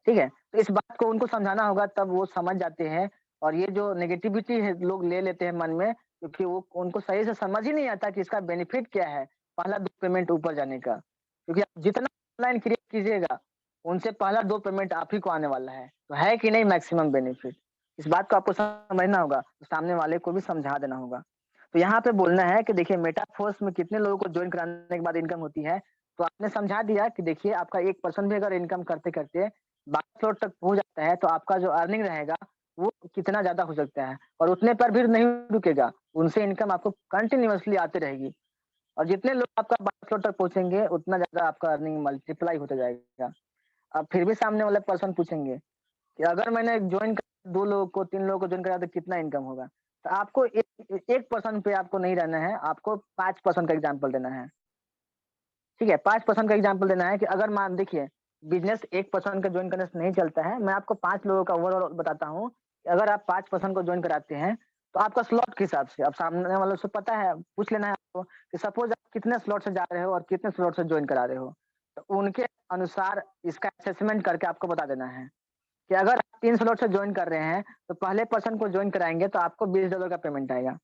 ठीक है? तो इस बात को उनको समझाना होगा, तब वो समझ जाते हैं। और ये जो नेगेटिविटी है लोग ले लेते हैं मन में, क्योंकि वो उनको सही से समझ ही नहीं आता कि इसका बेनिफिट क्या है, पहला 2 पेमेंट ऊपर जाने का। क्योंकि आप जितना ऑनलाइन क्रिएट कीजिएगा, उनसे पहला 2 पेमेंट आप ही को आने वाला है। तो है कि नहीं मैक्सिमम बेनिफिट? इस बात को आपको समझना होगा, तो सामने वाले को भी समझा देना होगा। तो यहाँ पे बोलना है कि देखिए मेटाफोर्स में कितने लोगों को जॉइन कराने के बाद इनकम होती है, तो आपने समझा दिया कि देखिए आपका एक पर्सन भी अगर इनकम करते-करते 12 करोड़ तक पहुँच जाता है, तो आपका जो अर्निंग रहेगा, वो कितना ज़्यादा हो सकता है, और उतने पर भी नहीं रुकेगा। उनसे इनकम आपको कंटीन्यूअसली आती रहेगी, और जितने लोग आपका 12 करोड़ तक पहुँचेंगे, उतना ज़्यादा आपका अर्निंग मल्टीप्लाई होता जाएगा। अब फिर भी सामने वाले पर्सन पूछेंगे कि अगर मैंने जॉइन 2 लोगों को, 3 लोगों को जॉइन कराया तो कितना इनकम होगा? तो आपको एक पर्सन पे आपको नहीं रहना है, आपको 5 पर्सन का एग्ज़ाम्पल देना है। ठीक है? 5 पर्सन का एग्ज़ाम्पल देना है कि अगर मान देखिए, बिज़नेस 1 पर्सन का जॉइन करने से नहीं चलता है। मैं आपको 5 लोगों का ओवरऑल बताता हूँ, कि अगर आप 5 पर्सन को जॉइन कराते हैं, तो आपका स्लॉट के हिसाब से, अब सामने वाले से पता है, पूछ लेना है आपको कि सपोज़ आप कितने स्लॉट से जा रहे हो और कितने स्लॉट से जॉइन करा रहे हो। तो उनके अनुसार इसका असेसमेंट करके आपको बता देना है कि अगर आप 3 स्लॉट से जॉइन कर रहे हैं, तो पहले पर्सन को जॉइन कराएँगे तो आपको $20 का पेमेंट आएगा।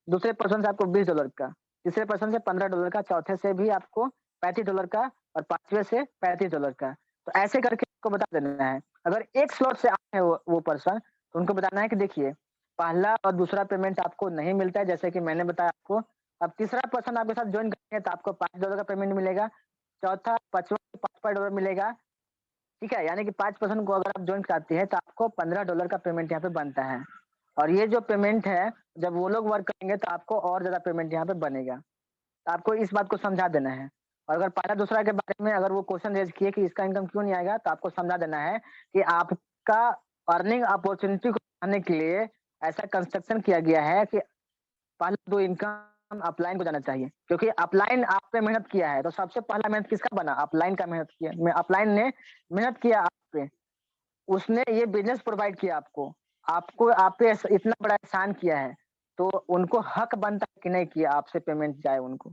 दूसरे पर्सन से आपको $20 का, तीसरे पर्सन से $15 का, चौथे से भी आपको $35 का और पाँचवें से $35 का। तो ऐसे करके आपको बता देना है। अगर एक स्लॉट से आए हैं वो पर्सन, तो उनको बताना है कि देखिए, पहला और दूसरा पेमेंट आपको नहीं मिलता है, जैसे कि मैंने बताया आपको। अब तीसरा पर्सन आपके साथ जॉइन करेंगे तो आपको $5 का पेमेंट मिलेगा, चौथा, पाँचवाँ $5 मिलेगा, ठीक है? यानी कि 5 पर्सन को अगर आप जॉइन कराते हैं तो आपको $15 का पेमेंट यहाँ पे बनता है। और ये जो पेमेंट है, जब वो लोग वर्क करेंगे तो आपको और ज़्यादा पेमेंट यहाँ पे बनेगा। तो आपको इस बात को समझा देना है। और अगर पहला दूसरा के बारे में अगर वो क्वेश्चन रेज़ किए कि इसका इनकम क्यों नहीं आएगा, तो आपको समझा देना है कि आपका अर्निंग अपॉर्च्युनिटी को बढ़ाने के लिए ऐसा कंस्ट्रक्शन किया गया है कि पहले 2 इनकम अपलाइन को जाना चाहिए। क्योंकि अपलाइन आप पे मेहनत किया है, तो सबसे पहला मेहनत किसका बना? अपलाइन का मेहनत किया। में अपलाइन ने मेहनत किया आप पे। उसने ये बिज़नेस प्रोवाइड किया आपको। आपको आप पे इतना बड़ा एहसान किया है, तो उनको हक बनता है कि नहीं कि आपसे पेमेंट जाए उनको।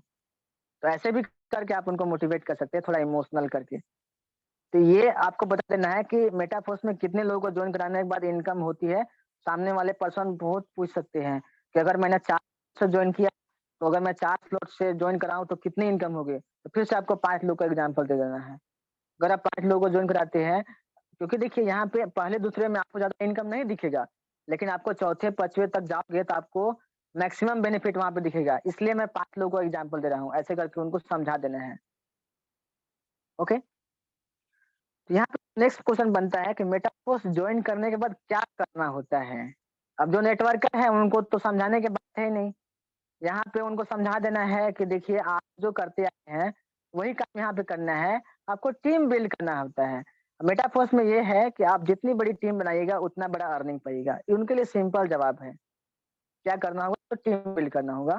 तो ऐसे भी करके आप उनको मोटिवेट कर सकते हैं, थोड़ा इमोशनल करके। तो ये आपको बता देना है कि मेटाफोर्स में कितने लोगों को जॉइन कराने के बाद इनकम होती है। सामने वाले पर्सन बहुत पूछ सकते हैं कि अगर मैंने 4 से जॉइन किया, तो अगर मैं 4 स्लॉट से जॉइन कराऊँ तो कितनी इनकम होगी? तो फिर से आपको 5 लोग का एग्ज़ाम्पल दे देना है। अगर आप 5 लोगों को जॉइन कराते हैं, क्योंकि देखिए यहाँ पे पहले दूसरे में आपको ज़्यादा इनकम नहीं दिखेगा, लेकिन आपको चौथे, 5वें तक जाओगे तो आपको मैक्सिमम बेनिफिट वहाँ पे दिखेगा। इसलिए मैं 5 लोगों को एग्ज़ाम्पल दे रहा हूँ, ऐसे करके उनको समझा देना है। ओके? तो यहाँ पे नेक्स्ट क्वेश्चन बनता है कि मेटाकोर्स जॉइन करने के बाद क्या करना होता है? अब जो नेटवर्कर है उनको तो समझाने की बात है ही नहीं। यहाँ पे उनको समझा देना है कि देखिए आप जो करते आए हैं, वही काम यहाँ पे करना है, आपको टीम बिल्ड करना होता है। मेटाफोर्स में ये है कि आप जितनी बड़ी टीम बनाइएगा उतना बड़ा अर्निंग पाइएगा। उनके लिए सिंपल जवाब है, क्या करना होगा? तो टीम बिल्ड करना होगा,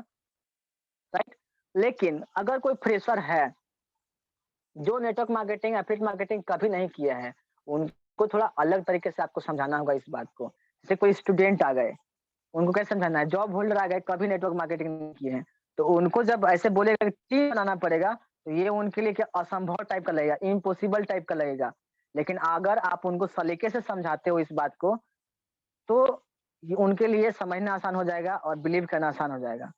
राइट? लेकिन अगर कोई फ्रेशर है जो नेटवर्क मार्केटिंग, एफिलिएट मार्केटिंग कभी नहीं किया है, उनको थोड़ा अलग तरीके से आपको समझाना होगा इस बात को। जैसे कोई स्टूडेंट आ गए, उनको कैसे समझाना है? जॉब होल्डर आ गए, कभी नेटवर्क मार्केटिंग नहीं किए हैं, तो उनको जब ऐसे बोलेगा कि टीम बनाना पड़ेगा, तो ये उनके लिए क्या असंभव टाइप का लगेगा, इम्पॉसिबल टाइप का लगेगा। लेकिन अगर आप उनको सलीके से समझाते हो इस बात को, तो ये उनके लिए समझना आसान हो जाएगा और बिलीव करना आसान हो जाएगा।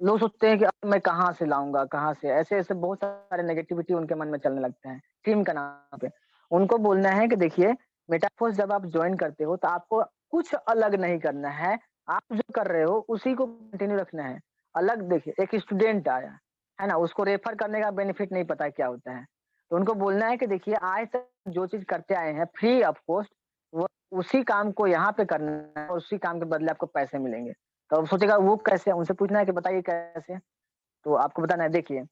लोग सोचते हैं कि अब मैं कहाँ से लाऊँगा, कहाँ से? ऐसे-ऐसे बहुत सारे नेगेटिविटी उनके मन में चलने लगते हैं, टीम के नाम पे। उनको बोलना है कि देखिए, मेटाफोर्स जब आप जॉइन करते हो तो आपको कुछ अलग नहीं करना है, आप जो कर रहे हो उसी को कंटिन्यू रखना है। अलग देखिए, एक स्टूडेंट आया, है ना? उसको रेफर करने का बेनिफिट नहीं पता है क्या होता है। तो उनको बोलना है कि देखिए आज तक जो चीज़ करते आए हैं फ्री ऑफ कॉस्ट, वो उसी काम को यहाँ पे करना है और उसी काम के बदले आपको पैसे मिलेंगे। तो अब सोचेगा वो कैसे? उनसे पूछना है कि बताइए कैसे? तो आपको बताना है देखिए,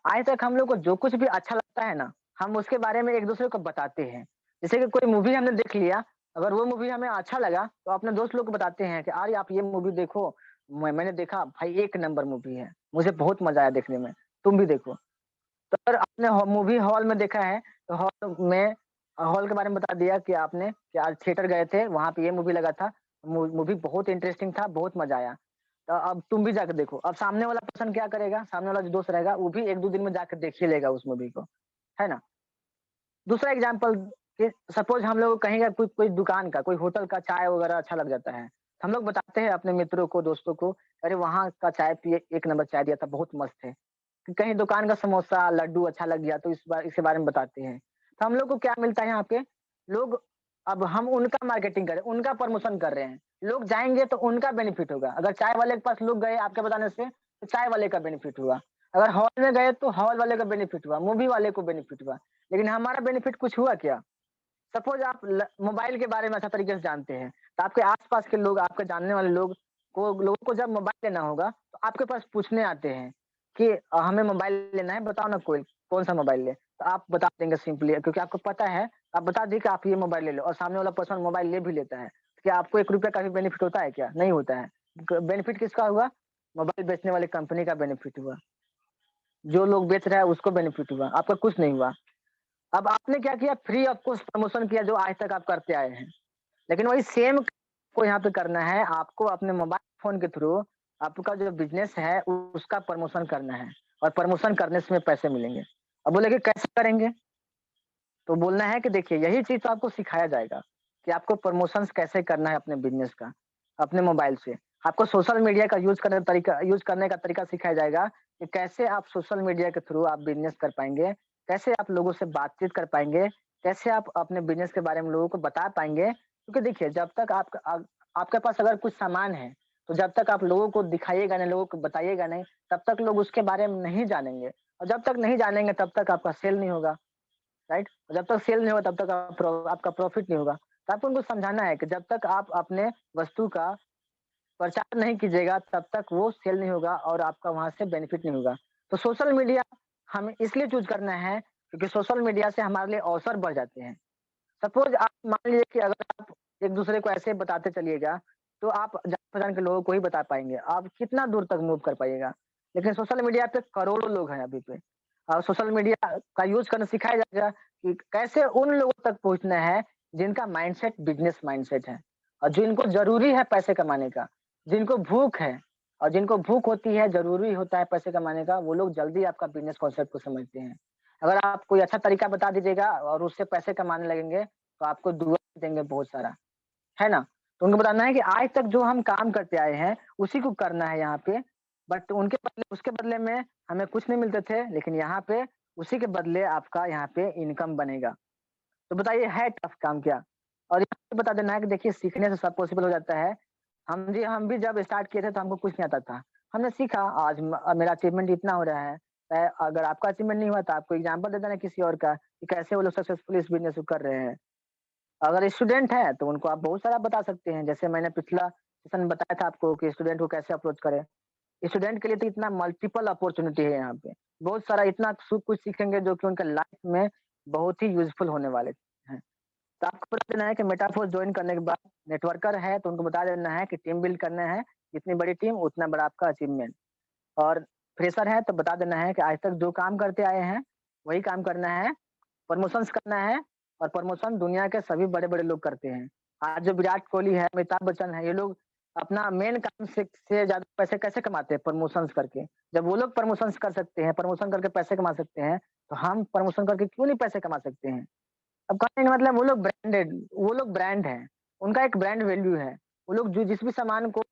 आज तक हम लोग को जो कुछ भी अच्छा लगता है ना, हम उसके बारे में एक-दूसरे को बताते हैं। जैसे कि कोई मूवी हमने देख लिया, अगर वो मूवी हमें अच्छा लगा, तो अपने दोस्त लोग को बताते हैं कि अरे आप ये मूवी देखो, मैंने देखा भाई एक नंबर मूवी है, मुझे बहुत मज़ा आया देखने में, तुम भी देखो। तो अगर आपने मूवी हॉल में देखा है, तो हॉल के बारे में बता दिया कि आपने कि आज थिएटर गए थे, वहाँ पे ये मूवी लगा था, मूवी बहुत इंटरेस्टिंग था, बहुत मज़ा आया। तो अब तुम भी जाकर देखो। अब सामने वाला पर्सन क्या करेगा, सामने वाला जो दोस्त रहेगा, वो भी 1-2 दिन में जाकर देख ही लेगा उस मूवी को, है ना? दूसरा एग्ज़ाम्पल कि सपोज़ हम लोग कहीं का कोई कोई दुकान का, कोई होटल का चाय वगैरह अच्छा लग जाता है। हम लोग बताते हैं अपने मित्रों को, दोस्तों को, अरे वहाँ का चाय पिए, 1 नंबर चाय दिया था, बहुत मस्त है। कि कहीं दुकान का समोसा, लड्डू अच्छा लग गया तो इसके बारे में बताते हैं। तो हम लोग को क्या मिलता है यहाँ पे? लोग अब हम उनका मार्केटिंग कर रहे हैं, उनका प्रमोशन कर रहे हैं। लोग जाएँगे तो उनका बेनिफिट होगा। अगर चाय वाले के पास लोग गए आपके बताने से, तो चाय वाले का बेनिफिट हुआ। अगर हॉल में गए तो हॉल वाले का बेनिफिट हुआ, मूवी वाले को बेनिफिट हुआ। लेकिन हमारा बेनिफिट कुछ हुआ क्या? सपोज़ आप मोबाइल के बारे में अच्छा तरीके से जानते हैं, तो आपके आस-पास के लोग, आपके जानने वाले लोगों को जब मोबाइल लेना होगा, तो आपके पास पूछने आते हैं कि हमें मोबाइल लेना है, बताओ ना कोई, कौन-सा मोबाइल लें? तो आप बता देंगे सिंपली क्योंकि आपको पता है, आप बता दिए कि आप ये मोबाइल ले लो और सामने वाला पर्सन मोबाइल ले भी लेता है। क्या आपको ₹1 का भी बेनिफिट होता है क्या? नहीं होता है। क बेनिफिट किसका हुआ? मोबाइल बेचने वाली कंपनी का बेनिफिट हुआ। जो लोग बेच रहा है उसको बेनिफिट हुआ, आपका कुछ नहीं हुआ। अब आपने क्या किया फ्री ऑफ कॉस्ट प्रमोशन किया जो आज तक आप करते आए हैं। लेकिन वही सेम आपको यहाँ पे करना है, आपको अपने मोबाइल फ़ोन के थ्रू आपका जो बिज़नेस है उसका प्रमोशन करना है और प्रमोशन करने से पैसे मिलेंगे। अब बोलेंगे कैसे करेंगे? तो बोलना है कि देखिए यही चीज़ तो आपको सिखाया जाएगा कि आपको प्रमोशंस कैसे करना है अपने बिज़नेस का, अपने मोबाइल से। आपको सोशल मीडिया का यूज़ करने का तरीका सिखाया जाएगा कि कैसे आप सोशल मीडिया के थ्रू आप बिज़नेस कर पाएँगे, कैसे आप लोगों से बातचीत कर पाएँगे, कैसे आप अपने बिज़नेस के बारे में लोगों को बता पाएँगे। क्योंकि देखिए जब तक आपके पास अगर कुछ सामान है, तो जब तक आप लोगों को दिखाइएगा नहीं, लोगों को बताइएगा नहीं, तब तक लोग उसके बारे में नहीं जानेंगे और जब तक नहीं जानेंगे तब तक आपका सेल नहीं होगा। राइट? जब तक सेल नहीं होगा तब तक आपका प्रॉफिट नहीं होगा। तो आपको उनको समझाना है कि जब तक आप अपने वस्तु का प्रचार नहीं कीजिएगा तब तक वो सेल नहीं होगा और आपका वहाँ से बेनिफिट नहीं होगा। तो सोशल मीडिया हमें इसलिए चूज़ करना है क्योंकि सोशल मीडिया से हमारे लिए अवसर बढ़ जाते हैं। सपोज़ आप मान लीजिए कि अगर आप एक-दूसरे को ऐसे बताते चलिएगा, तो आप जान-पहचान के लोगों को ही बता पाएँगे। आप कितना दूर तक मूव कर पाइएगा। लेकिन सोशल मीडिया पे करोड़ों लोग हैं अभी पे और सोशल मीडिया का यूज़ करना सिखाया जाएगा कि कैसे उन लोगों तक पहुँचना है, जिनका माइंडसेट बिज़नेस माइंडसेट है और जिनको ज़रूरी है पैसे कमाने का, जिनको भूख है और जिनको भूख होती है, ज़रूरी होता है पैसे कमाने का, वो लोग जल्दी आपका बिज़नेस कॉन्सेप्ट को समझते हैं। अगर आप कोई अच्छा तरीका बता दीजिएगा और उससे पैसे कमाने लगेंगे, तो आपको दुआ देंगे बहुत सारा, है ना? तो उनको बताना है कि आज तक जो हम काम करते आए हैं, उसी को करना है यहाँ पे, बट उनके बदले उसके बदले में हमें कुछ नहीं मिलते थे, लेकिन यहाँ पे उसी के बदले आपका यहाँ पे इनकम बनेगा। तो बताइए है टफ काम क्या? और यहाँ पे बता देना है कि देखिए सीखने से सब पॉसिबल हो जाता है। हम भी जब स्टार्ट किए थे तो हमको कुछ नहीं आता था। हमने सीखा आज मेरा अचीवमेंट इतना हो रहा है। अगर आपका अचीवमेंट नहीं हुआ तो आपको एग्ज़ाम्पल दे देना किसी और का कि कैसे वो लोग सक्सेसफुली इस बिज़नेस को कर रहे हैं। अगर स्टूडेंट है तो उनको आप बहुत सारा बता सकते हैं। जैसे मैंने पिछला सेशन बताया था आपको कि स्टूडेंट को कैसे अप्रोच करें। स्टूडेंट के लिए तो इतना मल्टीपल अपॉर्च्युनिटी है यहाँ पे। बहुत सारा इतना सब कुछ सीखेंगे जो कि उनका लाइफ में बहुत ही यूज़फुल होने वाले हैं। तो आपको बता देना है कि मेटाफोर्स जॉइन करने के बाद नेटवर्कर है तो उनको बता देना है कि टीम बिल्ड करना है, जितनी बड़ी टीम उतना बड़ा आपका अचीवमेंट। और फ्रेशर है तो बता देना है कि आज तक जो काम करते आए हैं, वही काम करना है, प्रमोशंस करना है और प्रमोशन दुनिया के सभी बड़े-बड़े लोग करते हैं। आज जो विराट कोहली है, अमिताभ बच्चन है, ये लोग अपना मेन काम से ज़्यादा पैसे कैसे कमाते हैं? प्रमोशंस करके। जब वो लोग प्रमोशंस कर सकते हैं, प्रमोशन करके पैसे कमा सकते हैं, तो हम प्रमोशन करके क्यों नहीं पैसे कमा सकते हैं? अब कहने का मतलब वो लोग ब्रांड हैं, उनका एक ब्रांड वैल्यू है। वो लोग जो जिस भी सामान को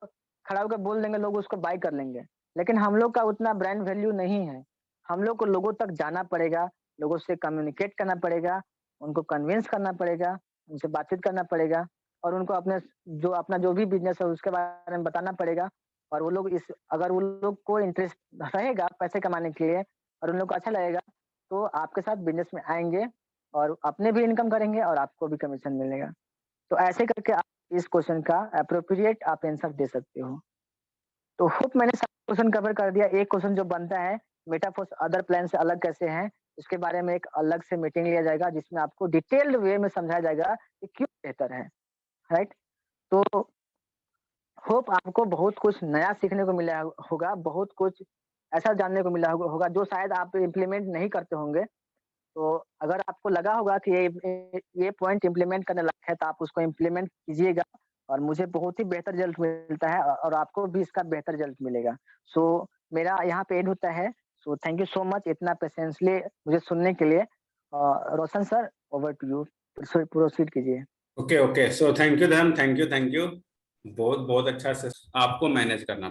खड़ा होकर बोल देंगे, लोग उसको बाय कर लेंगे। लेकिन हम लोग का उतना ब्रांड वैल्यू नहीं है। हम लोग को लोगों तक जाना पड़ेगा, लोगों से कम्युनिकेट करना पड़ेगा, उनको कन्विंस करना पड़ेगा, उनसे बातचीत करना पड़ेगा और उनको अपना जो भी बिज़नेस है उसके बारे में बताना पड़ेगा और वो लोग इस अगर वो लोग को इंटरेस्ट रहेगा पैसे कमाने के लिए और उन लोग को अच्छा लगेगा, तो आपके साथ बिज़नेस में आएँगे और अपने भी इनकम करेंगे और आपको भी कमीशन मिलेगा। तो ऐसे करके आप इस क्वेश्चन का एप्रोप्रिएट आप आंसर दे सकते हो। तो होप मैंने सारे क्वेश्चन कवर कर दिया। एक क्वेश्चन जो बनता है मेटाफोर्स अदर प्लान से अलग कैसे हैं? इसके बारे में एक अलग से मीटिंग लिया जाएगा जिसमें आपको डिटेल्ड वे में समझाया जाएगा कि क्यों बेहतर है, राइट? तो होप आपको बहुत कुछ नया सीखने को मिला होगा, बहुत कुछ ऐसा जानने को मिला होगा जो शायद आप इम्प्लीमेंट नहीं करते होंगे। तो अगर आपको लगा होगा कि ये पॉइंट इम्प्लीमेंट करने लायक है तो आप उसको इम्प्लीमेंट कीजिएगा और मुझे बहुत ही बेहतर रिजल्ट मिलता है और आपको भी इसका बेहतर रिजल्ट मिलेगा। सो मेरा यहाँ पे एंड होता है। So thank you so much इतना पेशेंसली मुझे सुनने के लिए। Roshan sir over to you proceed कीजिए। Okay okay, so thank you Dharm, thank you बहुत बहुत अच्छा से आपको मैनेज करना